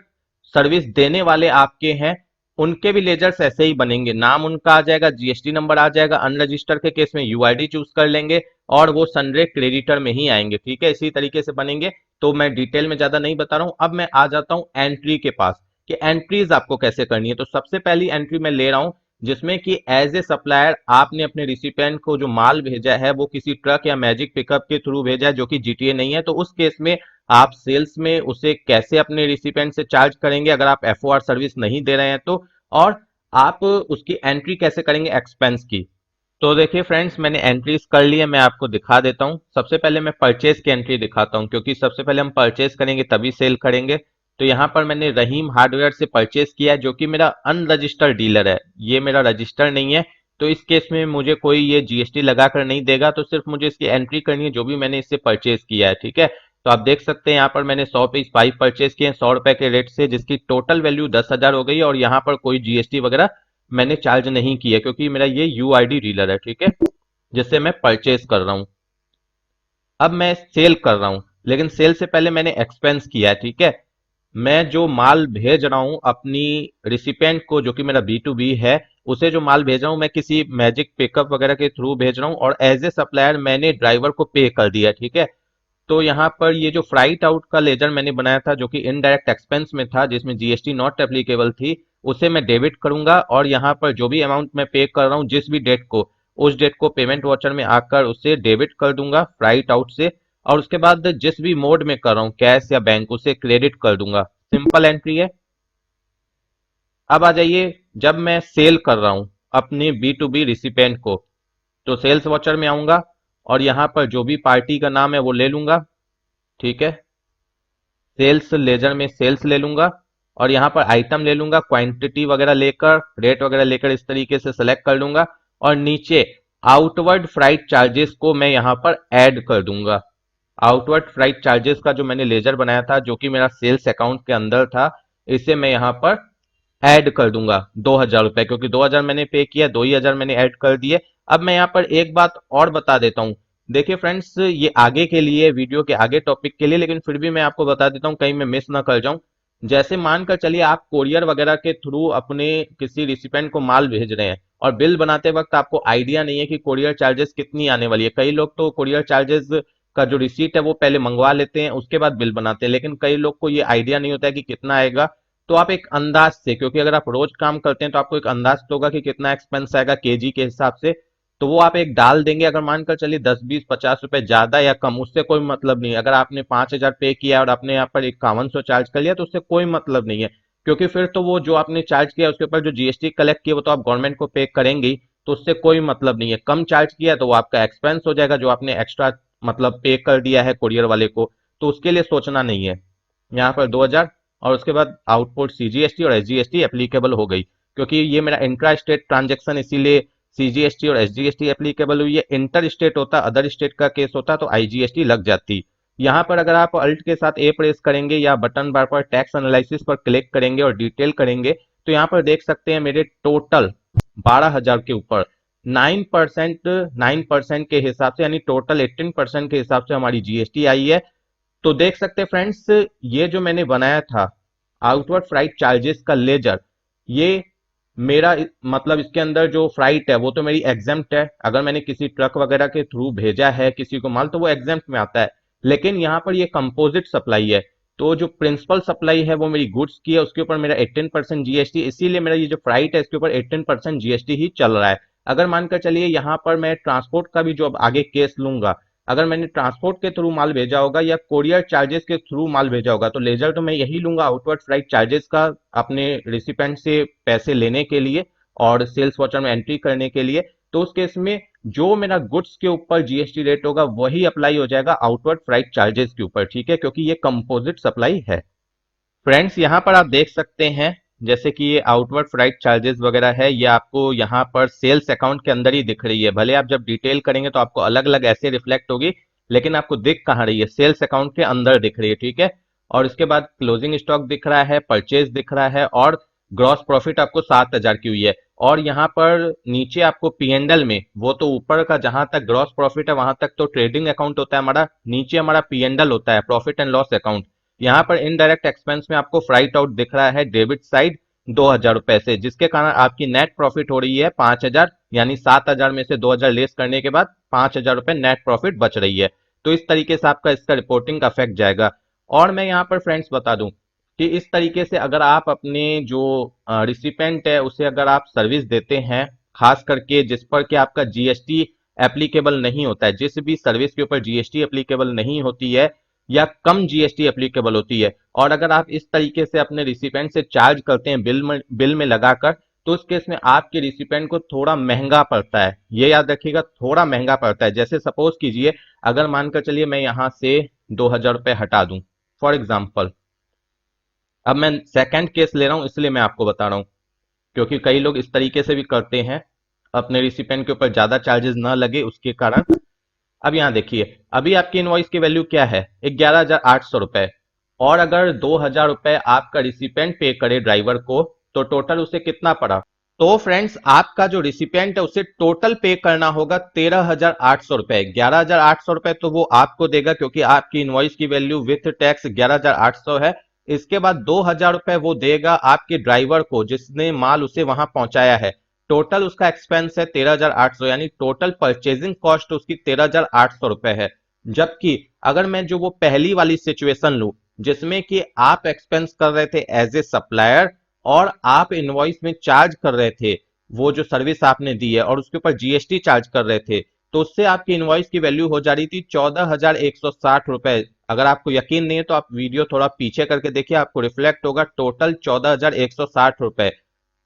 सर्विस देने वाले आपके हैं उनके भी लेजर्स ऐसे ही बनेंगे। नाम उनका आ जाएगा, जीएसटी नंबर आ जाएगा, अनरजिस्टर के केस में यूआईडी चूज कर लेंगे और वो सनडे क्रेडिटर में ही आएंगे, ठीक है। इसी तरीके से बनेंगे। तो मैं डिटेल में ज्यादा नहीं बता रहा हूं, अब मैं आ जाता हूं एंट्री के पास कि एंट्रीज आपको कैसे करनी है। तो सबसे पहली एंट्री मैं ले रहा हूं जिसमें कि एज ए सप्लायर आपने अपने रिसिपेंट को जो माल भेजा है वो किसी ट्रक या मैजिक पिकअप के थ्रू भेजा है जो कि जीटीए नहीं है, तो उस केस में आप सेल्स में उसे कैसे अपने रिसिपेंट से चार्ज करेंगे अगर आप एफओआर सर्विस नहीं दे रहे हैं तो। और आप उसकी एंट्री कैसे करेंगे एक्सपेंस की। तो देखिए फ्रेंड्स, मैंने एंट्रीज कर ली है, मैं आपको दिखा देता हूं। सबसे पहले मैं परचेज की एंट्री दिखाता हूं, क्योंकि सबसे पहले हम परचेज करेंगे तभी सेल करेंगे। तो यहाँ पर मैंने रहीम हार्डवेयर से परचेज किया है जो कि मेरा अनरजिस्टर्ड डीलर है, ये मेरा रजिस्टर नहीं है। तो इस केस में मुझे कोई ये जीएसटी लगाकर नहीं देगा, तो सिर्फ मुझे इसकी एंट्री करनी है जो भी मैंने इससे परचेज किया है, ठीक है। तो आप देख सकते हैं यहाँ पर मैंने 100 पीस पाइप परचेज किए हैं 100 रुपए के रेट से, जिसकी टोटल वैल्यू 10,000 हो गई है। और यहाँ पर कोई जीएसटी वगैरह मैंने चार्ज नहीं किया क्योंकि मेरा ये यूआईडी डीलर है, ठीक है, जिससे मैं परचेज कर रहा हूं। अब मैं सेल कर रहा हूं, लेकिन सेल से पहले मैंने एक्सपेंस किया है, ठीक है। मैं जो माल भेज रहा हूं अपनी रिसिपेंट को जो कि मेरा बी टू बी है, उसे जो माल भेज रहा हूं मैं किसी मैजिक पिकअप वगैरह के थ्रू भेज रहा हूं और एज ए सप्लायर मैंने ड्राइवर को पे कर दिया, ठीक है। तो यहाँ पर ये जो फ्राइट आउट का लेजर मैंने बनाया था जो कि इनडायरेक्ट एक्सपेंस में था जिसमें जीएसटी नॉट एप्लीकेबल थी, उसे मैं डेबिट करूंगा। और यहाँ पर जो भी अमाउंट मैं पे कर रहा हूँ जिस भी डेट को, उस डेट को पेमेंट वॉचर में आकर उसे डेबिट कर दूंगा फ्राइट आउट से। और उसके बाद जिस भी मोड में कर रहा हूँ कैश या बैंक, उसे क्रेडिट कर दूंगा। सिंपल एंट्री है। अब आ जाइए, जब मैं सेल कर रहा हूं अपने बी टू बी रिसिपेंट को, तो सेल्स वॉचर में आऊंगा और यहां पर जो भी पार्टी का नाम है वो ले लूंगा, ठीक है। सेल्स लेजर में सेल्स ले लूंगा और यहाँ पर आइटम ले लूंगा, क्वांटिटी वगैरह लेकर, रेट वगैरह लेकर इस तरीके से सेलेक्ट कर लूंगा। और नीचे आउटवर्ड फ्राइट चार्जेस को मैं यहाँ पर ऐड कर दूंगा। आउटवर्ड फ्राइट चार्जेस का जो मैंने लेजर बनाया था जो कि मेरा सेल्स अकाउंट के अंदर था, इसे मैं यहाँ पर ऐड कर दूंगा 2,000 रुपए, क्योंकि 2,000 मैंने पे किया, 2,000 मैंने ऐड कर दिए। अब मैं यहाँ पर एक बात और बता देता हूँ। देखिए फ्रेंड्स, ये आगे के लिए, वीडियो के आगे टॉपिक के लिए, लेकिन फिर भी मैं आपको बता देता हूँ कहीं मैं मिस ना कर जाऊं। जैसे मानकर चलिए आप कोरियर वगैरह के थ्रू अपने किसी रिसिपेंट को माल भेज रहे हैं और बिल बनाते वक्त आपको आइडिया नहीं है कि कोरियर चार्जेस कितनी आने वाली है। कई लोग तो कोरियर चार्जेस का जो रिसीट है वो पहले मंगवा लेते हैं, उसके बाद बिल बनाते हैं, लेकिन कई लोग को ये आइडिया नहीं होता है कि कितना आएगा। तो आप एक अंदाज से, क्योंकि अगर आप रोज काम करते हैं तो आपको एक अंदाज तो होगा कि कितना एक्सपेंस आएगा केजी के हिसाब से, तो वो आप एक डाल देंगे। अगर मानकर चलिए 10, 20, 50 रुपए ज्यादा या कम, उससे कोई मतलब नहीं है। अगर आपने 5,000 पे किया और आपने यहाँ पर 5100 चार्ज कर लिया तो उससे कोई मतलब नहीं है, क्योंकि फिर तो वो जो आपने चार्ज किया उसके ऊपर जो जीएसटी कलेक्ट किया वो तो आप गवर्नमेंट को पे करेंगे ही, तो उससे कोई मतलब नहीं है। कम चार्ज किया तो वो आपका एक्सपेंस हो जाएगा जो आपने एक्स्ट्रा मतलब पे कर दिया है कुरियर वाले को, तो उसके लिए सोचना नहीं है। यहाँ पर 2,000 और उसके बाद आउटपुट सीजीएसटी और एसजीएसटी एप्लीकेबल हो गई, क्योंकि ये मेरा इंट्रा स्टेट ट्रांजेक्शन, इसीलिए सीजीएसटी और एसजीएसटी एप्लीकेबल हुई है। इंटर स्टेट होता, अदर स्टेट का केस होता तो आईजीएसटी लग जाती। यहाँ पर अगर आप अल्ट के साथ ए प्रेस करेंगे या बटन बार पर टैक्स एनालिसिस पर क्लिक करेंगे और डिटेल करेंगे तो यहाँ पर देख सकते हैं मेरे टोटल 12,000 के ऊपर 9% के हिसाब से, यानी टोटल 18% के हिसाब से हमारी जीएसटी आई है। तो देख सकते हैं फ्रेंड्स, ये जो मैंने बनाया था आउटवर्ड फ्राइट चार्जेस का लेजर, ये मेरा मतलब इसके अंदर जो फ्राइट है वो तो मेरी एग्जेम्प्ट है। अगर मैंने किसी ट्रक वगैरह के थ्रू भेजा है किसी को माल तो वो एग्जेम्प्ट में आता है, लेकिन यहाँ पर ये कंपोजिट सप्लाई है। तो जो प्रिंसिपल सप्लाई है वो मेरी गुड्स की है, उसके ऊपर मेरा 18% जीएसटी, इसीलिए मेरा ये जो फ्राइट है इसके ऊपर 18% जीएसटी ही चल रहा है। अगर मानकर चलिए यहाँ पर मैं ट्रांसपोर्ट का भी जो अब आगे केस लूंगा, अगर मैंने ट्रांसपोर्ट के थ्रू माल भेजा होगा या कोरियर चार्जेस के थ्रू माल भेजा होगा तो लेजर तो मैं यही लूंगा आउटवर्ड फ्राइट चार्जेस का, अपने रिसिपेंट से पैसे लेने के लिए और सेल्स वाउचर में एंट्री करने के लिए। तो उस केस में जो मेरा गुड्स के ऊपर जीएसटी रेट होगा वही अप्लाई हो जाएगा आउटवर्ड फ्राइट चार्जेस के ऊपर, ठीक है, क्योंकि ये कंपोजिट सप्लाई है। फ्रेंड्स, यहाँ पर आप देख सकते हैं जैसे कि ये आउटवर्ड फ्राइट चार्जेस वगैरह है, ये आपको यहाँ पर सेल्स अकाउंट के अंदर ही दिख रही है। भले आप जब डिटेल करेंगे तो आपको अलग अलग ऐसे रिफ्लेक्ट होगी, लेकिन आपको दिख कहाँ रही है, सेल्स अकाउंट के अंदर दिख रही है, ठीक है। और इसके बाद क्लोजिंग स्टॉक दिख रहा है, परचेज दिख रहा है और ग्रॉस प्रॉफिट आपको 7,000 की हुई है। और यहाँ पर नीचे आपको पीएनएल में, वो तो ऊपर का जहां तक ग्रॉस प्रॉफिट है वहां तक तो ट्रेडिंग अकाउंट होता है हमारा, नीचे हमारा पीएनएल होता है, प्रॉफिट एंड लॉस अकाउंट। यहाँ पर इनडायरेक्ट एक्सपेंस में आपको फ्राइट आउट दिख रहा है डेबिट साइड 2,000 रुपए से, जिसके कारण आपकी नेट प्रॉफिट हो रही है 5,000, यानी 7,000 में से 2,000 लेस करने के बाद 5,000 रुपए नेट प्रॉफिट बच रही है। तो इस तरीके से आपका इसका रिपोर्टिंग का इफेक्ट जाएगा। और मैं यहाँ पर फ्रेंड्स बता दूं कि इस तरीके से अगर आप अपने जो रिसिपेंट है उसे अगर आप सर्विस देते हैं, खास करके जिस पर कि आपका जीएसटी एप्लीकेबल नहीं होता है, जिस भी सर्विस के ऊपर जीएसटी एप्लीकेबल नहीं होती है या कम जीएसटी एप्लीकेबल होती है, और अगर आप इस तरीके से अपने रिसिपेंट से चार्ज करते हैं बिल में लगाकर, तो उस केस में आपके रिसिपेंट को थोड़ा महंगा पड़ता है। ये याद रखिएगा, थोड़ा महंगा पड़ता है। जैसे सपोज कीजिए, अगर मानकर चलिए मैं यहां से 2,000 रुपए हटा दूं फॉर एग्जाम्पल, अब मैं सेकंड केस ले रहा हूं इसलिए मैं आपको बता रहा हूं, क्योंकि कई लोग इस तरीके से भी करते हैं अपने रिसिपेंट के ऊपर ज्यादा चार्जेस ना लगे उसके कारण। अब यहाँ देखिए, अभी आपकी इनवॉइस की वैल्यू क्या है, 11,800 रुपए, और अगर 2,000 रुपए आपका रिसिपेंट पे करे ड्राइवर को तो टोटल उसे कितना पड़ा। तो फ्रेंड्स, आपका जो रिसिपेंट है उसे टोटल पे करना होगा 13,800 रुपए। 11,800 रुपए तो वो आपको देगा क्योंकि आपकी इनवॉइस की वैल्यू विथ टैक्स 11,800 है। इसके बाद 2,000 रुपए वो देगा आपके ड्राइवर को जिसने माल उसे वहां पहुंचाया है। टोटल उसका एक्सपेंस है 13,800, यानी टोटल परचेजिंग कॉस्ट उसकी 13,800 रुपए है। जबकि अगर मैं जो वो पहली वाली सिचुएशन लूं जिसमें कि आप एक्सपेंस कर रहे थे एज ए सप्लायर और आप इनवॉइस में चार्ज कर रहे थे वो जो सर्विस आपने दी है और उसके ऊपर जीएसटी चार्ज कर रहे थे, तो उससे आपकी इनवॉइस की वैल्यू हो जा रही थी 14,160 रुपए। अगर आपको यकीन नहीं है तो आप वीडियो थोड़ा पीछे करके देखिए, आपको रिफ्लेक्ट होगा टोटल 14,160 रुपए।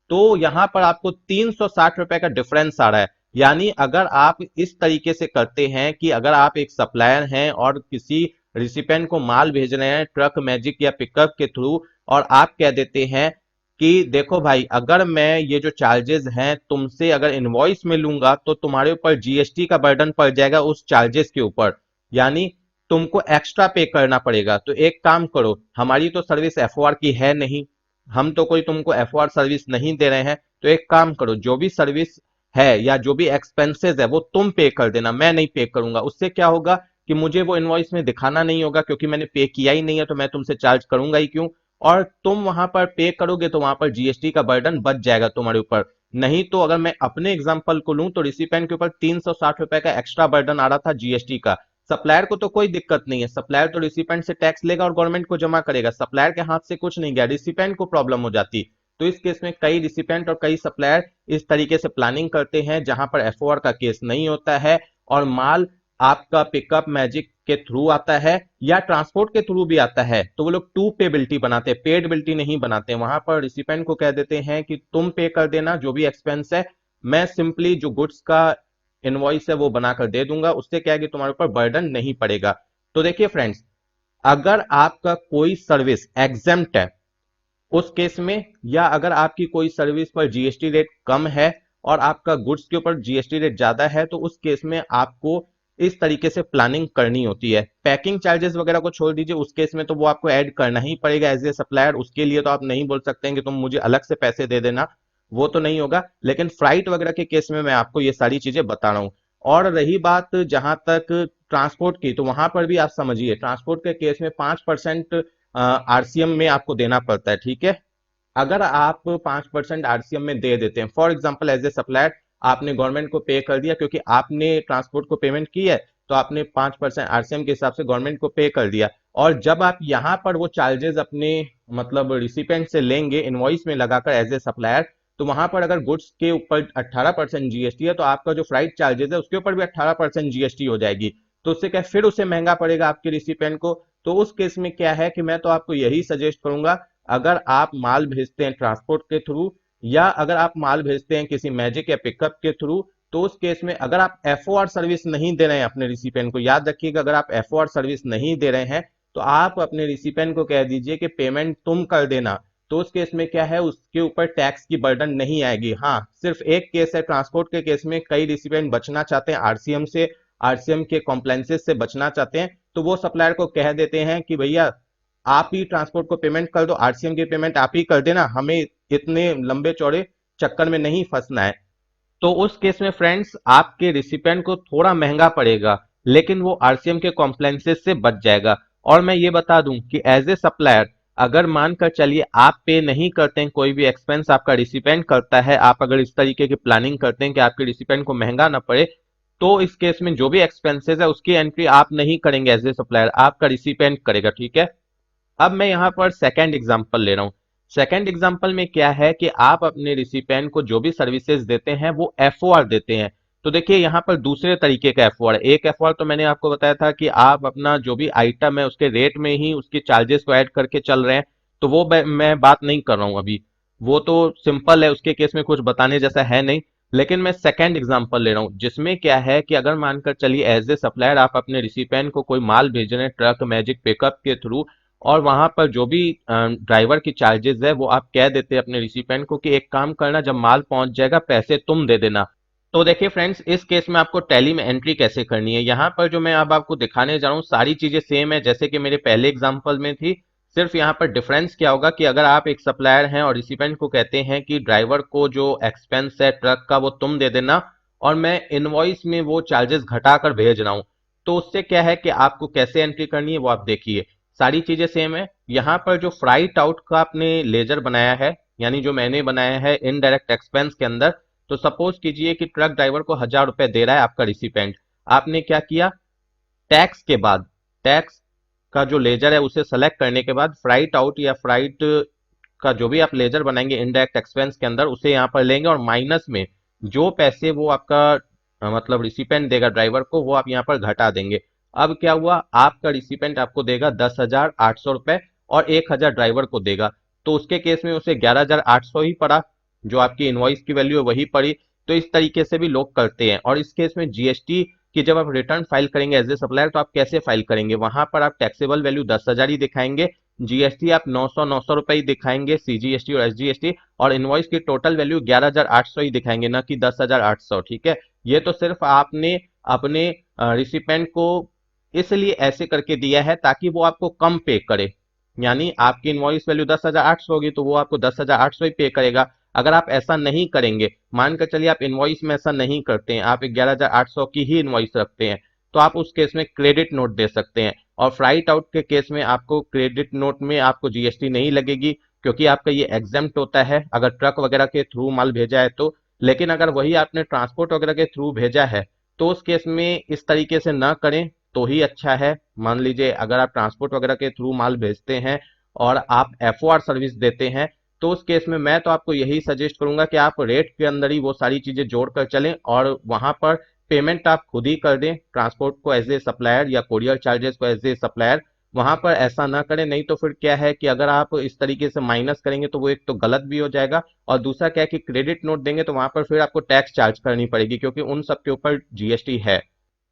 तो यहां पर आपको 360 रुपए का डिफरेंस आ रहा है। यानी अगर आप इस तरीके से करते हैं कि अगर आप एक सप्लायर हैं और किसी रिसिपेंट को माल भेज रहे हैं ट्रक मैजिक या पिकअप के थ्रू, और आप कह देते हैं कि देखो भाई, अगर मैं ये जो चार्जेस हैं तुमसे अगर इनवॉइस में लूंगा तो तुम्हारे ऊपर जीएसटी का बर्डन पड़ जाएगा उस चार्जेस के ऊपर, यानी तुमको एक्स्ट्रा पे करना पड़ेगा। तो एक काम करो, हमारी तो सर्विस एफओआर की है नहीं, हम तो कोई तुमको एफओआर सर्विस नहीं दे रहे हैं। तो एक काम करो, जो भी सर्विस है या जो भी एक्सपेंसेस है वो तुम पे कर देना, मैं नहीं पे करूंगा। उससे क्या होगा कि मुझे वो इनवॉइस में दिखाना नहीं होगा, क्योंकि मैंने पे किया ही नहीं है, तो मैं तुमसे चार्ज करूंगा ही क्यों। और तुम वहां पर पे करोगे तो वहां पर जीएसटी का बर्डन बच जाएगा तुम्हारे ऊपर। नहीं तो अगर मैं अपने एग्जांपल को लूं तो रिसिपेंट के ऊपर 360 रुपए का एक्स्ट्रा बर्डन आ रहा था जीएसटी का। सप्लायर को तो कोई दिक्कत नहीं है, सप्लायर तो रिसिपेंट से टैक्स लेगा और गवर्नमेंट को जमा करेगा, सप्लायर के हाथ से कुछ नहीं गया, रिसिपेंट को प्रॉब्लम हो जाती। तो इस केस में कई रिसिपेंट और कई सप्लायर इस तरीके से प्लानिंग करते हैं जहां पर एफओआर का केस नहीं होता है, और माल आपका पिकअप मैजिक के थ्रू आता है या ट्रांसपोर्ट के थ्रू भी आता है, तो वो लोग टू पे बिल्टी बनाते हैं, पेड बिल्टी नहीं बनाते। वहां पर रिसिपेंट को कह देते हैं कि तुम पे कर देना जो भी एक्सपेंस है, मैं सिंपली जो गुड्स का इनवॉइस है वो बनाकर दे दूंगा। उससे क्या है कि तुम्हारे ऊपर बर्डन नहीं पड़ेगा। तो देखिए फ्रेंड्स, अगर आपका कोई सर्विस एग्जेम्प्ट है उस केस में, या अगर आपकी कोई सर्विस पर जीएसटी रेट कम है और आपका गुड्स के ऊपर जीएसटी रेट ज्यादा है, तो उस केस में आपको इस तरीके से प्लानिंग करनी होती है। पैकिंग चार्जेस वगैरह को छोड़ दीजिए, उस केस में तो वो आपको ऐड करना ही पड़ेगा एज ए सप्लायर, उसके लिए तो आप नहीं बोल सकते हैं कि तुम मुझे अलग से पैसे दे देना, वो तो नहीं होगा। लेकिन फ्लाइट वगैरह के केस में मैं आपको ये सारी चीजें बता रहा हूं। और रही बात जहां तक ट्रांसपोर्ट की, तो वहां पर भी आप समझिए, ट्रांसपोर्ट के केस में 5% आरसीएम में आपको देना पड़ता है, ठीक है। अगर आप 5% आरसीएम में दे देते हैं, for example as a supplier आपने गवर्नमेंट को पे कर दिया, क्योंकि आपने ट्रांसपोर्ट को पेमेंट की है, तो आपने 5% आरसीएम के हिसाब से गवर्नमेंट को पे कर दिया। और जब आप यहां पर वो चार्जेस अपने मतलब रिसिपेंट से लेंगे इनवॉइस में लगाकर एज ए सप्लायर, तो वहां पर अगर गुड्स के ऊपर 18% जीएसटी है, तो आपका जो फ्लाइट चार्जेस है उसके ऊपर भी 18% जीएसटी हो जाएगी। तो उससे क्या, फिर उसे महंगा पड़ेगा आपके रिसिपेंट को। तो उस केस में क्या है कि मैं तो आपको यही सजेस्ट करूंगा, अगर आप माल भेजते हैं ट्रांसपोर्ट के थ्रू, या अगर आप माल भेजते हैं किसी मैजिक या पिकअप के थ्रू, तो उस केस में अगर आप एफओआर सर्विस नहीं दे रहे हैं अपने रिसिपेंट को, याद रखिएगा, अगर आप एफओआर सर्विस नहीं दे रहे हैं तो आप अपने रिसिपेंट को कह दीजिए कि पेमेंट तुम कर देना। तो उस केस में क्या है, उसके ऊपर टैक्स की बर्डन नहीं आएगी। हाँ, सिर्फ एक केस है ट्रांसपोर्ट के केस में, कई रिसिपेंट बचना चाहते हैं आरसीएम से, आरसीएम के कॉम्प्लायंसेस से बचना चाहते हैं, तो वो सप्लायर को कह देते हैं कि भैया आप ही ट्रांसपोर्ट को पेमेंट कर दो, आरसीएम की पेमेंट आप ही कर देना, हमें इतने लंबे चौड़े चक्कर में नहीं फंसना है। तो उस केस में फ्रेंड्स आपके रिसिपेंट को थोड़ा महंगा पड़ेगा, लेकिन वो आरसीएम के कॉम्प्लायंसेस से बच जाएगा। और मैं ये बता दूं कि एज ए सप्लायर, अगर मानकर चलिए आप पे नहीं करते हैं कोई भी एक्सपेंस, आपका रिसिपेंट करता है, आप अगर इस तरीके की प्लानिंग करते हैं कि आपके रिसिपेंट को महंगा ना पड़े, तो इस केस में जो भी एक्सपेंसेस है उसकी एंट्री आप नहीं करेंगे एज ए सप्लायर, आपका रिसिपेंट करेगा, ठीक है। अब मैं यहां पर सेकंड एग्जांपल ले रहा हूं। सेकंड एग्जांपल में क्या है कि आप अपने रिसिपेंट को जो भी सर्विसेज देते हैं वो एफओआर देते हैं। तो देखिए यहां पर दूसरे तरीके का एफओआर, एक एफओआर तो मैंने आपको बताया था कि आप अपना जो भी आइटम है उसके रेट में ही उसके चार्जेस को ऐड करके चल रहे हैं, तो वो मैं बात नहीं कर रहा हूं अभी, वो तो सिंपल है, उसके केस में कुछ बताने जैसा है नहीं। लेकिन मैं सेकंड एग्जांपल ले रहा हूं, जिसमें क्या है कि अगर मानकर चलिए एज ए सप्लायर आप अपने रिसिपेंट को कोई माल भेज रहे हैं ट्रक मैजिक पिकअप के थ्रू, और वहां पर जो भी ड्राइवर की चार्जेस है वो आप कह देते हैं अपने रिसिपेंट को कि एक काम करना, जब माल पहुंच जाएगा पैसे तुम दे देना। तो देखिए फ्रेंड्स, इस केस में आपको टैली में एंट्री कैसे करनी है, यहाँ पर जो मैं अब आपको दिखाने जा रहा हूँ सारी चीजें सेम है जैसे कि मेरे पहले एग्जांपल में थी। सिर्फ यहाँ पर डिफरेंस क्या होगा कि अगर आप एक सप्लायर हैं और रिसिपेंट को कहते हैं कि ड्राइवर को जो एक्सपेंस है ट्रक का वो तुम दे देना, और मैं इनवॉइस में वो चार्जेस घटा कर भेज रहा हूँ, तो उससे क्या है कि आपको कैसे एंट्री करनी है वो आप देखिए, सारी चीजें सेम है। यहाँ पर जो फ्राइट आउट का आपने लेजर बनाया है, यानी जो मैंने बनाया है इनडायरेक्ट एक्सपेंस के अंदर, तो सपोज कीजिए कि ट्रक ड्राइवर को 1000 रुपए दे रहा है आपका रिसिपेंट, आपने क्या किया, टैक्स के बाद, टैक्स का जो लेजर है उसे सेलेक्ट करने के बाद फ्राइट आउट या फ्राइट का जो भी आप लेजर बनाएंगे इनडायरेक्ट एक्सपेंस के अंदर उसे यहाँ पर लेंगे, और माइनस में जो पैसे वो आपका मतलब रिसिपेंट देगा ड्राइवर को वो आप यहाँ पर घटा देंगे। अब क्या हुआ, आपका रिसिपेंट आपको देगा 10,800 रुपए और 1,000 ड्राइवर को देगा, तो उसके केस में उसे 11,800 ही पड़ा, जो आपकी इनवॉइस की वैल्यू है वही पड़ी। तो इस तरीके से भी लोग करते हैं। और इस केस में जीएसटी कि जब आप रिटर्न फाइल करेंगे एज ए सप्लायर तो आप कैसे फाइल करेंगे, वहां पर आप टैक्सेबल वैल्यू 10,000 ही दिखाएंगे, जीएसटी आप 900 रुपए ही दिखाएंगे, सीजीएसटी और एसजीएसटी, और इनवॉइस की टोटल वैल्यू 11,800 ही दिखाएंगे, ना कि 10,800, ठीक है। ये तो सिर्फ आपने अपने रिसिपेंट को इसलिए ऐसे करके दिया है ताकि वो आपको कम पे करे। यानी आपकी इनवॉइस वैल्यू 10,800 होगी तो वो आपको 10,800 ही पे करेगा। अगर आप ऐसा नहीं करेंगे, मानकर चलिए आप इनवॉइस में ऐसा नहीं करते हैं, आप 11,800 की ही इनवॉइस रखते हैं, तो आप उस केस में क्रेडिट नोट दे सकते हैं। और फ्राइट आउट के केस में आपको क्रेडिट नोट में आपको जीएसटी नहीं लगेगी, क्योंकि आपका ये एग्जेम्प्ट होता है अगर ट्रक वगैरह के थ्रू माल भेजा है तो। लेकिन अगर वही आपने ट्रांसपोर्ट वगैरह के थ्रू भेजा है तो उस केस में इस तरीके से ना करें तो ही अच्छा है। मान लीजिए अगर आप ट्रांसपोर्ट वगैरह के थ्रू माल भेजते हैं और आप एफओआर सर्विस देते हैं, तो उस केस में मैं तो आपको यही सजेस्ट करूंगा कि आप रेट के अंदर ही वो सारी चीजें जोड़कर चलें और वहां पर पेमेंट आप खुद ही कर दें ट्रांसपोर्ट को एज ए सप्लायर या कोरियर चार्जेस को एज ए सप्लायर। वहां पर ऐसा ना करें, नहीं तो फिर क्या है कि अगर आप इस तरीके से माइनस करेंगे तो वो एक तो गलत भी हो जाएगा, और दूसरा क्या है कि क्रेडिट नोट देंगे तो वहां पर फिर आपको टैक्स चार्ज करनी पड़ेगी, क्योंकि उन सब के ऊपर जीएसटी है।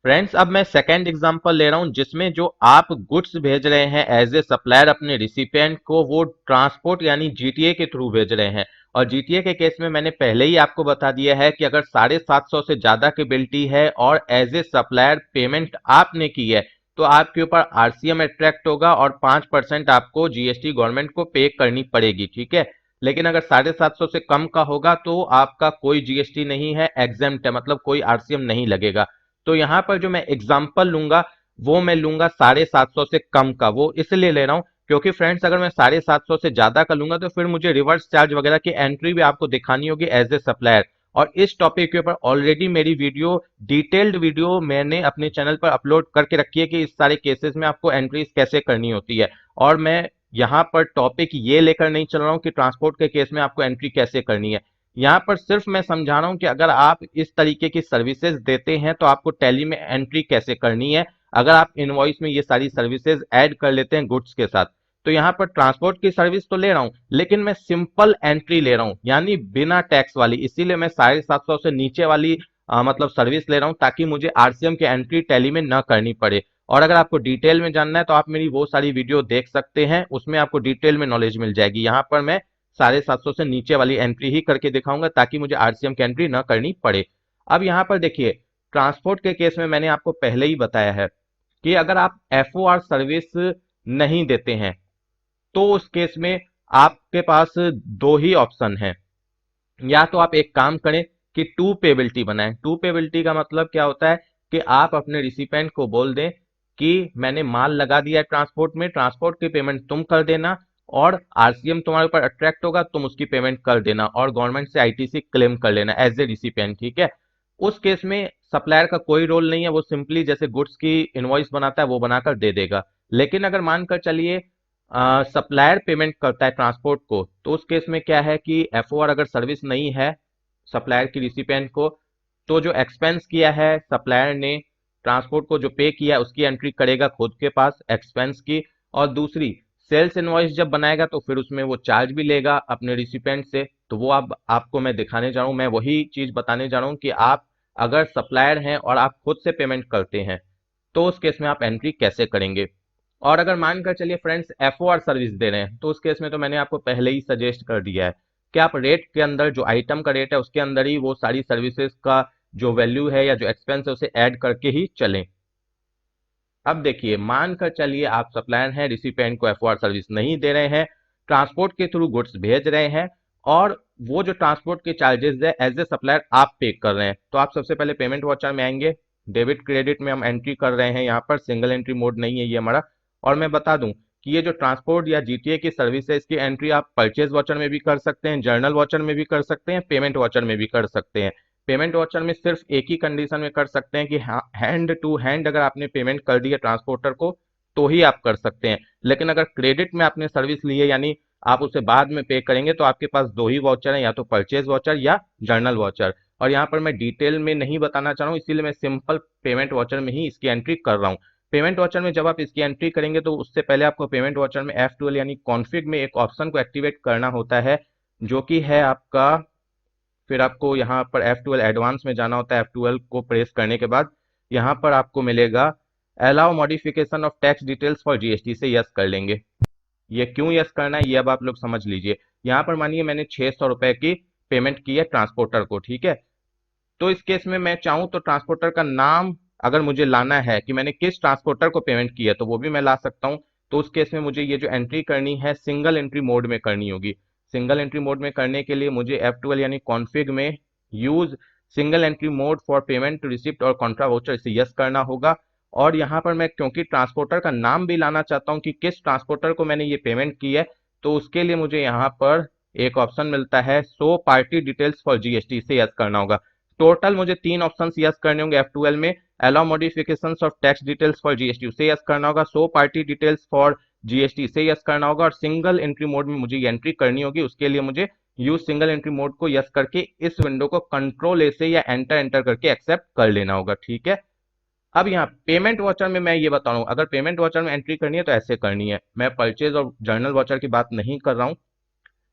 फ्रेंड्स, अब मैं सेकंड एग्जांपल ले रहा हूं जिसमें जो आप गुड्स भेज रहे हैं एज ए सप्लायर अपने रिसिपिएंट को, वो ट्रांसपोर्ट यानी जीटीए के थ्रू भेज रहे हैं। और जीटीए के केस में मैंने पहले ही आपको बता दिया है कि अगर 750 से ज्यादा की बिल्टी है और एज ए सप्लायर पेमेंट आपने की है तो आपके ऊपर आरसीएम अट्रैक्ट होगा और 5% आपको जीएसटी गवर्नमेंट को पे करनी पड़ेगी, ठीक है। लेकिन अगर 750 से कम का होगा तो आपका कोई जीएसटी नहीं है, एग्जेम्प्ट है, मतलब कोई आरसीएम नहीं लगेगा। तो यहां पर जो मैं एग्जाम्पल लूंगा वो मैं लूंगा 750 से कम का। वो इसलिए ले रहा हूं क्योंकि फ्रेंड्स अगर मैं 750 से ज्यादा का लूंगा तो फिर मुझे रिवर्स चार्ज वगैरह की एंट्री भी आपको दिखानी होगी एज ए सप्लायर। और इस टॉपिक के ऊपर ऑलरेडी मेरी वीडियो, डिटेल्ड वीडियो मैंने अपने चैनल पर अपलोड करके रखी है कि इस सारे केसेस में आपको एंट्रीज कैसे करनी होती है। और मैं यहाँ पर टॉपिक ये लेकर नहीं चल रहा हूँ कि ट्रांसपोर्ट के केस में आपको एंट्री कैसे करनी है। यहाँ पर सिर्फ मैं समझा रहा हूं कि अगर आप इस तरीके की सर्विसेज देते हैं तो आपको टैली में एंट्री कैसे करनी है, अगर आप इनवॉइस में ये सारी सर्विसेज ऐड कर लेते हैं गुड्स के साथ। तो यहाँ पर ट्रांसपोर्ट की सर्विस तो ले रहा हूं लेकिन मैं सिंपल एंट्री ले रहा हूं, यानी बिना टैक्स वाली, इसीलिए मैं 750 से नीचे वाली मतलब सर्विस ले रहा हूं ताकि मुझे आरसीएम की एंट्री टैली में न करनी पड़े। और अगर आपको डिटेल में जानना है तो आप मेरी वो सारी वीडियो देख सकते हैं, उसमें आपको डिटेल में नॉलेज मिल जाएगी। यहाँ पर मैं 750 से नीचे वाली एंट्री ही करके दिखाऊंगा ताकि मुझे आरसीएम की एंट्री ना करनी पड़े। अब यहाँ पर देखिए, ट्रांसपोर्ट के केस में मैंने आपको पहले ही बताया है कि अगर आप एफओआर सर्विस नहीं देते हैं तो उस केस में आपके पास दो ही ऑप्शन है। या तो आप एक काम करें कि टू पेबिलिटी बनाएं। टू पेबिलिटी का मतलब क्या होता है कि आप अपने रिसिपेंट को बोल दें कि मैंने माल लगा दिया है ट्रांसपोर्ट में, ट्रांसपोर्ट की पेमेंट तुम कर देना और आरसीएम तुम्हारे ऊपर अट्रैक्ट होगा, तुम उसकी पेमेंट कर देना और गवर्नमेंट से आईटीसी क्लेम कर लेना एज ए रिसिपेंट, ठीक है। उस केस में सप्लायर का कोई रोल नहीं है, वो सिंपली जैसे गुड्स की इनवॉइस बनाता है वो बनाकर दे देगा। लेकिन अगर मानकर चलिए सप्लायर पेमेंट करता है ट्रांसपोर्ट को, तो उस केस में क्या है कि एफओआर अगर सर्विस नहीं है सप्लायर की रिसिपेंट को, तो जो एक्सपेंस किया है सप्लायर ने ट्रांसपोर्ट को जो पे किया है उसकी एंट्री करेगा खुद के पास एक्सपेंस की। और दूसरी, सेल्स इनवॉइस जब बनाएगा तो फिर उसमें वो चार्ज भी लेगा अपने रिसिपेंट से। तो वो आपको मैं दिखाने जा रहा हूं, मैं वही चीज बताने जा रहा हूं कि आप अगर सप्लायर हैं और आप खुद से पेमेंट करते हैं तो उस केस में आप एंट्री कैसे करेंगे। और अगर मानकर चलिए फ्रेंड्स एफओआर सर्विस दे रहे हैं तो उस केस में तो मैंने आपको पहले ही सजेस्ट कर दिया है कि आप रेट के अंदर जो आइटम का रेट है उसके अंदर ही वो सारी सर्विसेज का जो वैल्यू है या जो एक्सपेंस है उसे ऐड करके ही चलें। अब देखिए, मानकर चलिए आप सप्लायर हैं, रिसिपिएंट को एफओआर सर्विस नहीं दे रहे हैं, ट्रांसपोर्ट के थ्रू गुड्स भेज रहे हैं और वो जो ट्रांसपोर्ट के चार्जेस है एज ए सप्लायर आप पे कर रहे हैं। तो आप सबसे पहले पेमेंट वाउचर में आएंगे, डेबिट क्रेडिट में हम एंट्री कर रहे हैं, यहाँ पर सिंगल एंट्री मोड नहीं है ये हमारा। और मैं बता दूं कि ये जो ट्रांसपोर्ट या जीटीए की सर्विस है इसकी एंट्री आप परचेज वाउचर में भी कर सकते हैं, जर्नल वाउचर में भी कर सकते हैं, पेमेंट वाउचर में भी कर सकते हैं। पेमेंट वाउचर में सिर्फ एक ही कंडीशन में कर सकते हैं कि हैंड टू हैंड अगर आपने पेमेंट कर दी है ट्रांसपोर्टर को तो ही आप कर सकते हैं। लेकिन अगर क्रेडिट में आपने सर्विस ली है यानी आप उसे बाद में पे करेंगे तो आपके पास दो ही वाउचर है, या तो परचेज वाउचर या जर्नल वाउचर। और यहाँ पर मैं डिटेल में नहीं बताना चाह रहा हूँ, इसीलिए मैं सिंपल पेमेंट वाउचर में ही इसकी एंट्री कर रहा हूँ। पेमेंट वाउचर में जब आप इसकी एंट्री करेंगे तो उससे पहले आपको पेमेंट वाउचर में F12 यानी कॉन्फ़िग में एक ऑप्शन को एक्टिवेट करना होता है जो कि है आपका, फिर आपको यहाँ पर F12 एडवांस में जाना होता है। F12 को प्रेस करने के बाद यहाँ पर आपको मिलेगा allow modification of tax details for GST, से यस कर लेंगे। ये क्यों यस करना है ये अब आप लोग समझ लीजिए। यहाँ पर मानिए मैंने 600 रुपए की पेमेंट की है ट्रांसपोर्टर को, ठीक है। तो इस केस में मैं चाहूं तो ट्रांसपोर्टर का नाम अगर मुझे लाना है कि मैंने किस ट्रांसपोर्टर को पेमेंट किया है, तो वो भी मैं ला सकता हूँ। तो उस केस में मुझे ये जो एंट्री करनी है सिंगल एंट्री मोड में करनी होगी। सिंगल एंट्री मोड में करने के लिए मुझे F12 यानी कॉन्फ़िग में use single entry mode for payment receipt और कॉन्ट्रा वाउचर इसे यस करना होगा। और यहाँ पर मैं क्योंकि ट्रांसपोर्टर का नाम भी लाना चाहता हूँ कि किस ट्रांसपोर्टर को मैंने ये पेमेंट की है, तो उसके लिए मुझे यहाँ पर एक ऑप्शन मिलता है show party details for GST, इसे यस करना होगा। टोटल मुझे 3 ऑप्शन यस करने होंगे F12 में। Allow modifications of tax details for GST उसे यस करना होगा, show party details for GST से यस करना होगा, और सिंगल एंट्री मोड में मुझे ये एंट्री करनी होगी। उसके लिए मुझे यूज सिंगल एंट्री मोड को यस करके इस विंडो को कंट्रोल ए से या एंटर एंटर करके एक्सेप्ट कर लेना होगा, ठीक है। अब यहाँ पेमेंट वॉचर में मैं ये बता रहा हूँ, अगर पेमेंट वॉचर में एंट्री करनी है तो ऐसे करनी है। मैं परचेज और जर्नल वॉचर की बात नहीं कर रहा हूँ।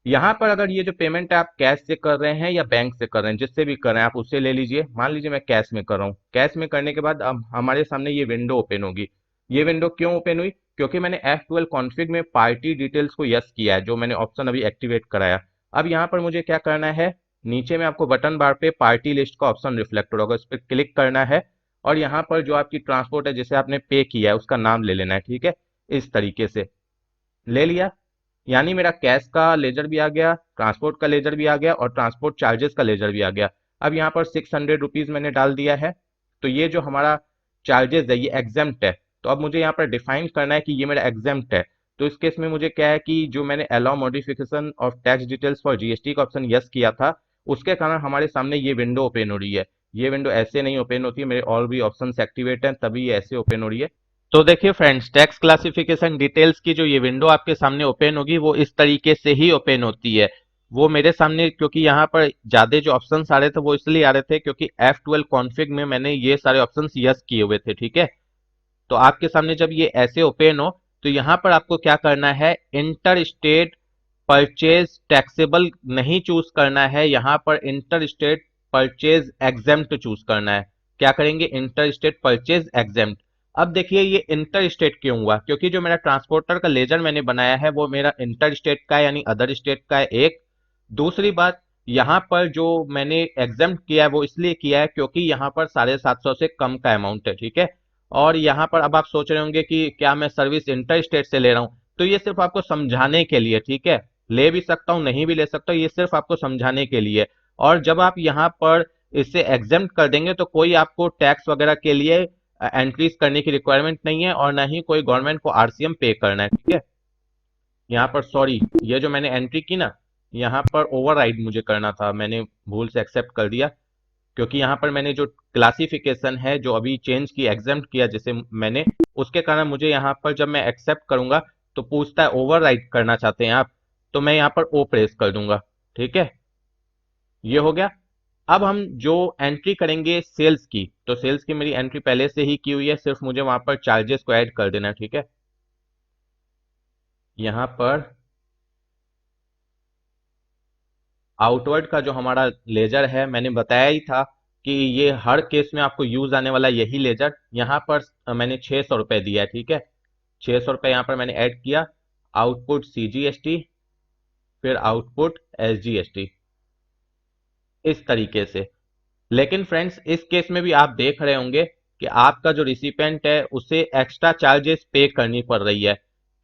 यहाँ पर अगर ये जो पेमेंट है आप कैश से कर रहे हैं या बैंक से कर रहे हैं, जिससे भी कर रहे हैं आप उससे ले लीजिए। मान लीजिए मैं कैश में कर रहा हूँ। कैश में करने के बाद अब हमारे सामने ये विंडो ओपन होगी। ये विंडो क्यों ओपन हुई? क्योंकि मैंने F12 कॉन्फ़िग में पार्टी डिटेल्स को यस किया है, जो मैंने ऑप्शन अभी एक्टिवेट कराया। अब यहाँ पर मुझे क्या करना है, नीचे में आपको बटन बार पे पार्टी लिस्ट का ऑप्शन रिफ्लेक्ट होगा, उस पर क्लिक करना है। और यहाँ पर जो आपकी ट्रांसपोर्ट है जिसे आपने पे किया है उसका नाम ले लेना है, ठीक है। इस तरीके से ले लिया, यानी मेरा कैश का लेजर भी आ गया, ट्रांसपोर्ट का लेजर भी आ गया और ट्रांसपोर्ट चार्जेस का लेजर भी आ गया। अब यहाँ पर 600 रुपीज मैंने डाल दिया है। तो ये जो हमारा चार्जेस है ये एग्जेम्प्ट है। तो अब मुझे यहाँ पर डिफाइन करना है कि ये मेरा एग्जेम्प्ट है। तो इस केस में मुझे क्या है कि जो मैंने allow modification of tax details for GST का ऑप्शन यस किया था, उसके कारण हमारे सामने ये विंडो ओपन हो रही है। ये विंडो ऐसे नहीं ओपन होती है, मेरे और भी ऑप्शन एक्टिवेट हैं तभी ये ऐसे ओपन हो रही है। तो देखिए फ्रेंड्स, टैक्स क्लासिफिकेशन डिटेल्स की जो ये विंडो आपके सामने ओपन होगी वो इस तरीके से ही ओपन होती है। वो मेरे सामने क्योंकि यहाँ पर ज्यादा जो ऑप्शंस आ रहे थे वो इसलिए आ रहे थे क्योंकि F12 कॉन्फ़िग में मैंने ये सारे ऑप्शंस यस किए हुए थे, ठीक है। तो आपके सामने जब ये ऐसे ओपन हो तो यहाँ पर आपको क्या करना है, इंटर स्टेट परचेज टैक्सेबल नहीं चूज करना है, यहाँ पर inter state purchase exempt choose करना है। क्या करेंगे, इंटर स्टेट परचेज एग्जेम्प्ट। अब देखिए ये इंटर स्टेट क्यों हुआ, क्योंकि जो मेरा ट्रांसपोर्टर का लेजर मैंने बनाया है वो मेरा इंटर स्टेट का है, यानी अदर स्टेट का है एक। दूसरी बात, यहाँ पर जो मैंने एग्जेम्प्ट किया है वो इसलिए किया है क्योंकि यहाँ पर 750 से कम का अमाउंट है, ठीक है। और यहाँ पर अब आप सोच रहे होंगे कि क्या मैं सर्विस इंटर स्टेट से ले रहा हूँ, तो ये सिर्फ आपको समझाने के लिए, ठीक है। ले भी सकता हूँ, नहीं भी ले सकता हूँ, ये सिर्फ आपको समझाने के लिए। और जब आप यहाँ पर इसे एग्जेम्प्ट कर देंगे तो कोई आपको टैक्स वगैरह के लिए एंट्रीज करने की रिक्वायरमेंट नहीं है और ना ही कोई गवर्नमेंट को आरसीएम पे करना है, ठीक है। यहाँ पर सॉरी, ये जो मैंने एंट्री की ना, यहाँ पर ओवरराइड मुझे करना था, मैंने भूल से एक्सेप्ट कर दिया। क्योंकि यहाँ पर मैंने जो क्लासिफिकेशन है जो अभी चेंज की एग्जेम्प्ट किया जैसे मैंने, उसके कारण मुझे यहाँ पर जब मैं एक्सेप्ट करूंगा तो पूछता है ओवरराइड करना चाहते हैं आप, तो मैं यहाँ पर ओ प्रेस कर दूंगा, ठीक है। ये हो गया। अब हम जो एंट्री करेंगे सेल्स की, तो सेल्स की मेरी एंट्री पहले से ही की हुई है, सिर्फ मुझे वहां पर चार्जेस को ऐड कर देना है, ठीक है। यहाँ पर आउटवर्ड का जो हमारा लेजर है मैंने बताया ही था कि ये हर केस में आपको यूज आने वाला यही लेजर। यहाँ पर मैंने 600 रुपये दिया है, ठीक है। 600 रुपये यहाँ पर मैंने ऐड किया। आउटपुट सीजीएसटी, फिर आउटपुट एसजीएसटी, इस तरीके से। लेकिन फ्रेंड्स इस केस में भी आप देख रहे होंगे कि आपका जो रिसिपेंट है उसे एक्स्ट्रा चार्जेस पे करनी पड़ रही है,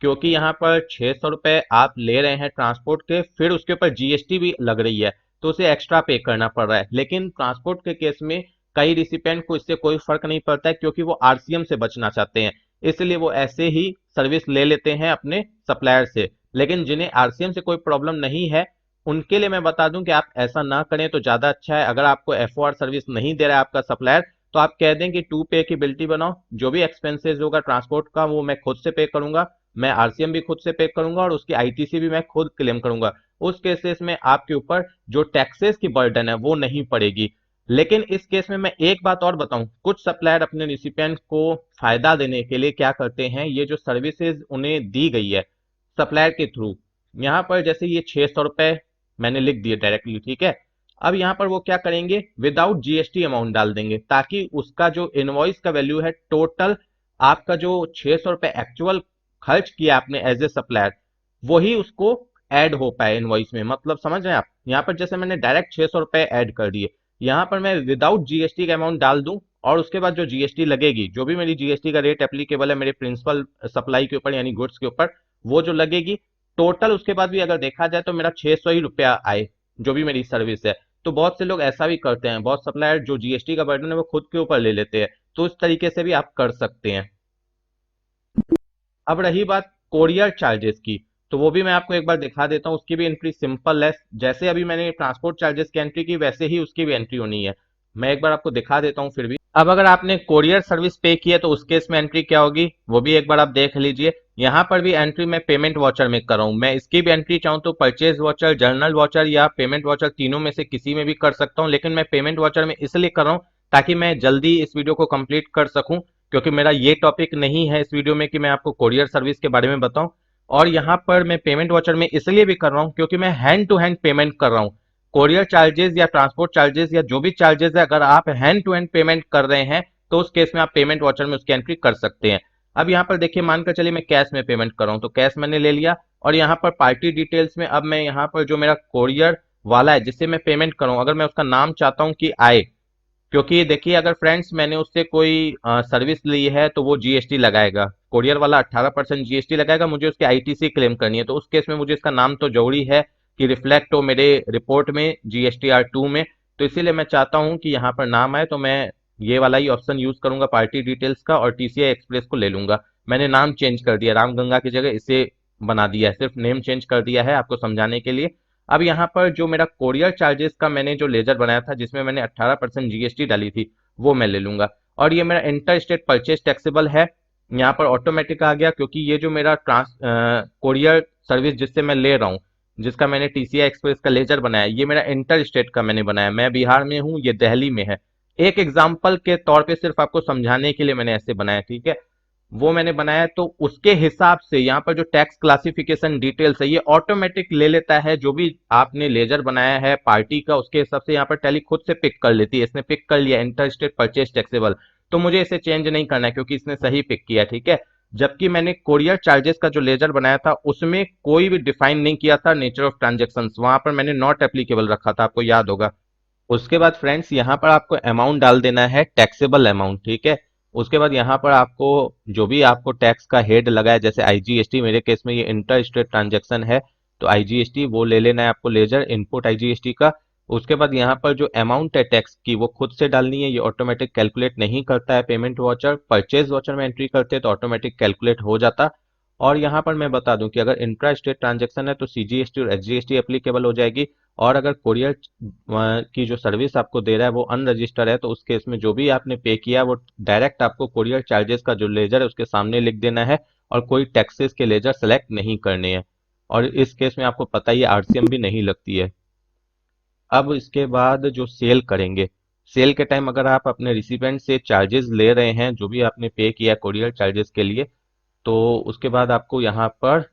क्योंकि यहाँ पर 600 रुपये आप ले रहे हैं ट्रांसपोर्ट के, फिर उसके ऊपर जीएसटी भी लग रही है, तो उसे एक्स्ट्रा पे करना पड़ रहा है। लेकिन ट्रांसपोर्ट के केस में कई रिसिपेंट को इससे कोई फर्क नहीं पड़ता है, क्योंकि वो आरसीएम से बचना चाहते हैं, इसलिए वो ऐसे ही सर्विस ले लेते हैं अपने सप्लायर से। लेकिन जिन्हें आरसीएम से कोई प्रॉब्लम नहीं है उनके लिए मैं बता दूं कि आप ऐसा ना करें तो ज्यादा अच्छा है। अगर आपको एफओआर सर्विस नहीं दे रहा है आपका सप्लायर, तो आप कह दें कि टू पे की बिल्टी बनाओ, जो भी एक्सपेंसेस होगा ट्रांसपोर्ट का वो मैं खुद से पे करूंगा, मैं आरसीएम भी खुद से पे करूंगा और उसकी आईटीसी भी मैं खुद क्लेम करूंगा। उस केसेस में आपके ऊपर जो टैक्सेस की बर्डन है वो नहीं पड़ेगी। लेकिन इस केस में मैं एक बात और बताऊं, कुछ सप्लायर अपने रिसिपिएंट को फायदा देने के लिए क्या करते हैं, ये जो सर्विसेज उन्हें दी गई है सप्लायर के थ्रू, यहाँ पर जैसे ये 600 रुपए मैंने लिख दिए डायरेक्टली, ठीक है। अब यहाँ पर वो क्या करेंगे, विदाउट जीएसटी अमाउंट डाल देंगे, ताकि उसका जो इनवॉइस का वैल्यू है टोटल, आपका जो 600 रुपए एक्चुअल खर्च किया आपने एज ए सप्लायर, वही उसको ऐड हो पाए इनवॉइस में। मतलब समझ रहे हैं आप, यहाँ पर जैसे मैंने डायरेक्ट 600 रुपए ऐड कर दिए, यहाँ पर मैं विदाउट जीएसटी का अमाउंट डाल दूं और उसके बाद जो जीएसटी लगेगी, जो भी मेरी जीएसटी का रेट एप्लीकेबल है मेरे प्रिंसिपल सप्लाई के ऊपर यानी गुड्स के ऊपर, वो जो लगेगी टोटल, उसके बाद भी अगर देखा जाए तो मेरा 600 ही रुपया आए, जो भी मेरी सर्विस है। तो बहुत से लोग ऐसा भी करते हैं, बहुत सप्लायर जो जीएसटी का बर्डन है वो खुद के ऊपर ले लेते हैं, तो इस तरीके से भी आप कर सकते हैं। अब रही बात कोरियर चार्जेस की, तो वो भी मैं आपको एक बार दिखा देता हूँ। उसकी भी एंट्री सिंपल है, जैसे अभी मैंने ट्रांसपोर्ट चार्जेस की एंट्री की वैसे ही उसकी भी एंट्री होनी है। मैं एक बार आपको दिखा देता हूँ फिर भी। अब अगर आपने कोरियर सर्विस पे की है तो उस केस में एंट्री क्या होगी वो भी एक बार आप देख लीजिए। यहाँ पर भी एंट्री मैं पेमेंट वॉचर में कर रहा हूँ। मैं इसकी भी एंट्री चाहूँ तो परचेज वॉचर, जर्नल वॉचर या पेमेंट वॉचर, तीनों में से किसी में भी कर सकता हूँ, लेकिन मैं पेमेंट वॉचर में इसलिए कर रहा हूँ ताकि मैं जल्दी इस वीडियो को कंप्लीट कर सकूं, क्योंकि मेरा ये टॉपिक नहीं है इस वीडियो में कि मैं आपको कोरियर सर्विस के बारे में बताऊं। और यहाँ पर मैं पेमेंट वॉचर में इसलिए भी कर रहा हूँ क्योंकि मैं हैंड टू हैंड पेमेंट कर रहा हूँ। कोरियर चार्जेस या ट्रांसपोर्ट चार्जेस या जो भी चार्जेस है, अगर आप हैंड टू हैंड पेमेंट कर रहे हैं तो उस केस में आप पेमेंट वॉचर में उसकी एंट्री कर सकते हैं। अब यहाँ पर देखिए, मानकर चलिए मैं कैश में पेमेंट कर रहा हूँ, तो कैश मैंने ले लिया। और यहाँ पर पार्टी डिटेल्स में अब मैं यहाँ पर जो मेरा कोरियर वाला है जिससे मैं पेमेंट कर रहा हूँ, अगर मैं उसका नाम चाहता हूँ कि आए, क्योंकि देखिए अगर फ्रेंड्स मैंने उससे कोई सर्विस ली है तो वो जीएसटी लगाएगा, कोरियर वाला 18% जीएसटी लगाएगा, मुझे उसकी आईटीसी क्लेम करनी है, तो उस केस में मुझे इसका नाम तो जरूरी है कि रिफ्लेक्ट हो मेरे रिपोर्ट में जीएसटीआर 2 में। तो इसीलिए मैं चाहता हूं कि यहाँ पर नाम आए, तो मैं ये वाला ही ऑप्शन यूज करूंगा पार्टी डिटेल्स का, और टीसीआई एक्सप्रेस को ले लूंगा। मैंने नाम चेंज कर दिया, रामगंगा की जगह इसे बना दिया है, सिर्फ नेम चेंज कर दिया है आपको समझाने के लिए। अब यहाँ पर जो मेरा कोरियर चार्जेस का मैंने जो लेजर बनाया था जिसमें मैंने 18% जीएसटी डाली थी, वो मैं ले लूंगा। और ये मेरा इंटर स्टेट परचेज टैक्सेबल है, यहाँ पर ऑटोमेटिक आ गया, क्योंकि ये जो मेरा कोरियर सर्विस जिससे मैं ले रहा हूँ, जिसका मैंने टीसीआई एक्सप्रेस का लेजर बनाया, ये मेरा इंटर स्टेट का मैंने बनाया। मैं बिहार में हूँ, ये दिल्ली में है। एक एग्जाम्पल के तौर पे सिर्फ आपको समझाने के लिए मैंने ऐसे बनाया, ठीक है। वो मैंने बनाया, तो उसके हिसाब से यहाँ पर जो टैक्स क्लासिफिकेशन डिटेल्स है ये ऑटोमेटिक ले लेता है, जो भी आपने लेजर बनाया है पार्टी का उसके हिसाब से यहाँ पर टैली खुद से पिक कर लेती है। इसने पिक कर लिया इंटर स्टेट परचेज टैक्सेबल, तो मुझे इसे चेंज नहीं करना है क्योंकि इसने सही पिक किया, ठीक है। जबकि मैंने कोरियर चार्जेस का जो लेजर बनाया था उसमें कोई भी डिफाइन नहीं किया था नेचर ऑफ ट्रांजेक्शन, वहां पर मैंने नॉट एप्लीकेबल रखा था, आपको याद होगा। उसके बाद फ्रेंड्स यहाँ पर आपको अमाउंट डाल देना है, टैक्सेबल अमाउंट, ठीक है। उसके बाद यहाँ पर आपको जो भी आपको टैक्स का हेड लगा है, जैसे आईजीएसटी, मेरे केस में ये इंटर स्टेट ट्रांजेक्शन है तो आईजीएसटी वो ले लेना है आपको, लेजर इनपुट आईजीएसटी का। उसके बाद यहाँ पर जो अमाउंट है टैक्स की वो खुद से डालनी है, ये ऑटोमेटिक कैलकुलेट नहीं करता है पेमेंट वॉचर। परचेज वॉचर में एंट्री करते हैं तो ऑटोमेटिक कैलकुलेट हो जाता। और यहाँ पर मैं बता दूं कि अगर इंट्रा स्टेट ट्रांजेक्शन है तो सीजीएसटी और एसजीएसटी एप्लीकेबल हो जाएगी। और अगर कोरियर की जो सर्विस आपको दे रहा है वो अनरजिस्टर्ड है तो उस केस में जो भी आपने पे किया वो डायरेक्ट आपको कोरियर चार्जेस का जो लेजर है उसके सामने लिख देना है, और कोई टैक्सेस के लेजर सेलेक्ट नहीं करने हैं। और इस केस में आपको पता ही है आरसीएम भी नहीं लगती है। अब इसके बाद जो सेल करेंगे, सेल के टाइम अगर आप अपने रिसिपेंट से चार्जेस ले रहे हैं जो भी आपने पे किया कोरियर चार्जेस के लिए, तो उसके बाद आपको यहाँ पर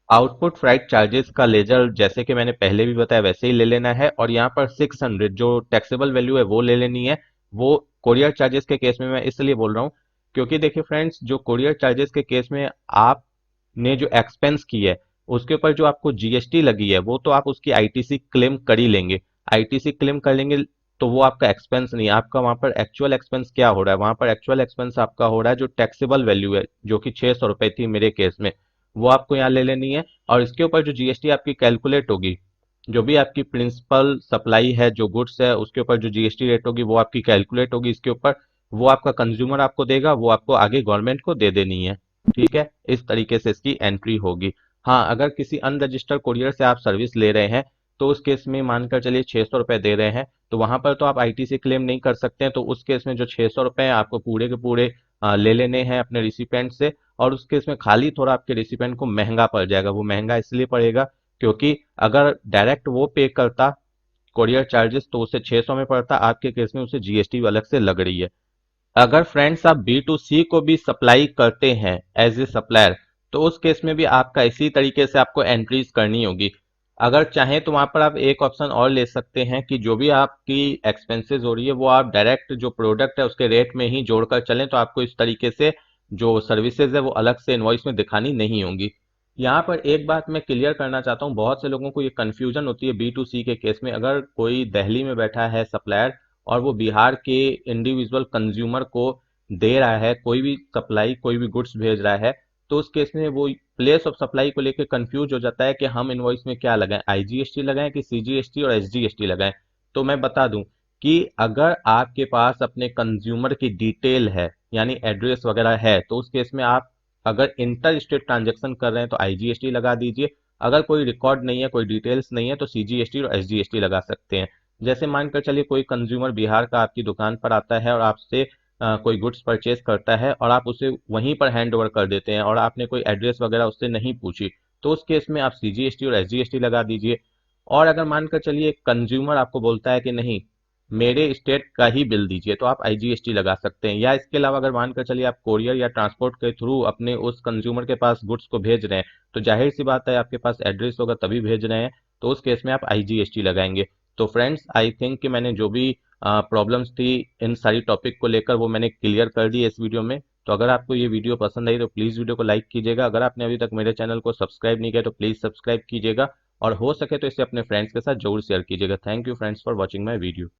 आउटपुट फ्राइट चार्जेस का लेजर, जैसे कि मैंने पहले भी बताया वैसे ही ले लेना है। और यहाँ पर 600 जो टैक्सेबल वैल्यू है वो ले लेनी है। वो कोरियर चार्जेस के केस में मैं इसलिए बोल रहा हूँ क्योंकि देखिए फ्रेंड्स, जो कोरियर चार्जेस के केस में आपने जो एक्सपेंस की है उसके ऊपर जो आपको जीएसटी लगी है वो तो आप उसकी आईटीसी क्लेम कर ही लेंगे। आईटीसी क्लेम कर लेंगे तो वो आपका एक्सपेंस नहीं है, आपका वहां पर एक्चुअल एक्सपेंस क्या हो रहा है, वहां पर एक्चुअल एक्सपेंस आपका हो रहा है जो टैक्सेबल वैल्यू है जो कि 600 रुपए थी मेरे केस में, वो आपको यहाँ ले लेनी है। और इसके ऊपर जो जीएसटी आपकी कैलकुलेट होगी, जो भी आपकी प्रिंसिपल सप्लाई है जो गुड्स है उसके ऊपर जो जीएसटी रेट होगी वो आपकी कैलकुलेट होगी इसके ऊपर, वो आपका कंज्यूमर आपको देगा, वो आपको आगे गवर्नमेंट को दे देनी है, ठीक है। इस तरीके से इसकी एंट्री होगी। हाँ, अगर किसी अनरजिस्टर्ड कोरियर से आप सर्विस ले रहे हैं तो उस केस में मानकर चलिए 600 रुपए दे रहे हैं, तो वहां पर तो आप आईटीसी क्लेम नहीं कर सकते हैं, तो उस केस में जो 600 रुपए हैं आपको पूरे के पूरे ले लेने हैं अपने रिसिपेंट से। और उस केस में खाली थोड़ा आपके रिसिपेंट को महंगा पड़ जाएगा, वो महंगा इसलिए पड़ेगा क्योंकि अगर डायरेक्ट वो पे करता कोरियर चार्जेस तो उसे 600 में पड़ता, आपके केस में उसे जीएसटी अलग से लग रही है। अगर फ्रेंड्स आप बी टू सी को भी सप्लाई करते हैं एज ए सप्लायर, तो उस केस में भी आपका इसी तरीके से आपको एंट्रीज करनी होगी। अगर चाहें तो वहां पर आप एक ऑप्शन और ले सकते हैं कि जो भी आपकी एक्सपेंसेस हो रही है वो आप डायरेक्ट जो प्रोडक्ट है उसके रेट में ही जोड़कर चलें, तो आपको इस तरीके से जो सर्विसेज है वो अलग से इनवॉइस में दिखानी नहीं होंगी। यहाँ पर एक बात मैं क्लियर करना चाहता हूँ, बहुत से लोगों को ये कंफ्यूजन होती है बी टू सी के केस में। अगर कोई दिल्ली में बैठा है सप्लायर और वो बिहार के इंडिविजुअल कंज्यूमर को दे रहा है, कोई भी सप्लाई कोई भी गुड्स भेज रहा है, तो उस केस में वो प्लेस ऑफ सप्लाई को लेकर कंफ्यूज हो जाता है कि हम इनवॉइस में क्या लगाएं, आईजीएसटी लगाएं कि सीजीएसटी और एसजीएसटी लगाएं। तो मैं बता दूं कि अगर आपके पास अपने कंज्यूमर की डिटेल है यानी एड्रेस वगैरह है, तो उस केस में आप अगर इंटर स्टेट ट्रांजेक्शन कर रहे हैं तो आईजीएसटी लगा दीजिए। अगर कोई रिकॉर्ड नहीं है, कोई डिटेल्स नहीं है, तो सीजीएसटी और एसजीएसटी लगा सकते हैं। जैसे मानकर चलिए कोई कंज्यूमर बिहार का आपकी दुकान पर आता है और आपसे कोई गुड्स परचेज करता है और आप उसे वहीं पर हैंड ओवर कर देते हैं और आपने कोई एड्रेस वगैरह उससे नहीं पूछी, तो उस केस में आप सीजीएसटी और एसजीएसटी लगा दीजिए। और अगर मानकर चलिए कंज्यूमर आपको बोलता है कि नहीं, मेरे स्टेट का ही बिल दीजिए, तो आप आईजीएसटी लगा सकते हैं। या इसके अलावा अगर मानकर चलिए आप कोरियर या ट्रांसपोर्ट के थ्रू अपने उस कंज्यूमर के पास गुड्स को भेज रहे हैं, तो जाहिर सी बात है आपके पास एड्रेस होगा तभी भेज रहे हैं, तो उस केस में आप आईजीएसटी लगाएंगे। तो फ्रेंड्स, आई थिंक कि मैंने जो भी प्रॉब्लम्स थी इन सारी टॉपिक को लेकर वो मैंने क्लियर कर दी इस वीडियो में। तो अगर आपको ये वीडियो पसंद आई तो प्लीज़ वीडियो को लाइक कीजिएगा। अगर आपने अभी तक मेरे चैनल को सब्सक्राइब नहीं किया तो प्लीज़ सब्सक्राइब कीजिएगा, और हो सके तो इसे अपने फ्रेंड्स के साथ जरूर शेयर कीजिएगा। Thank you friends for watching my video.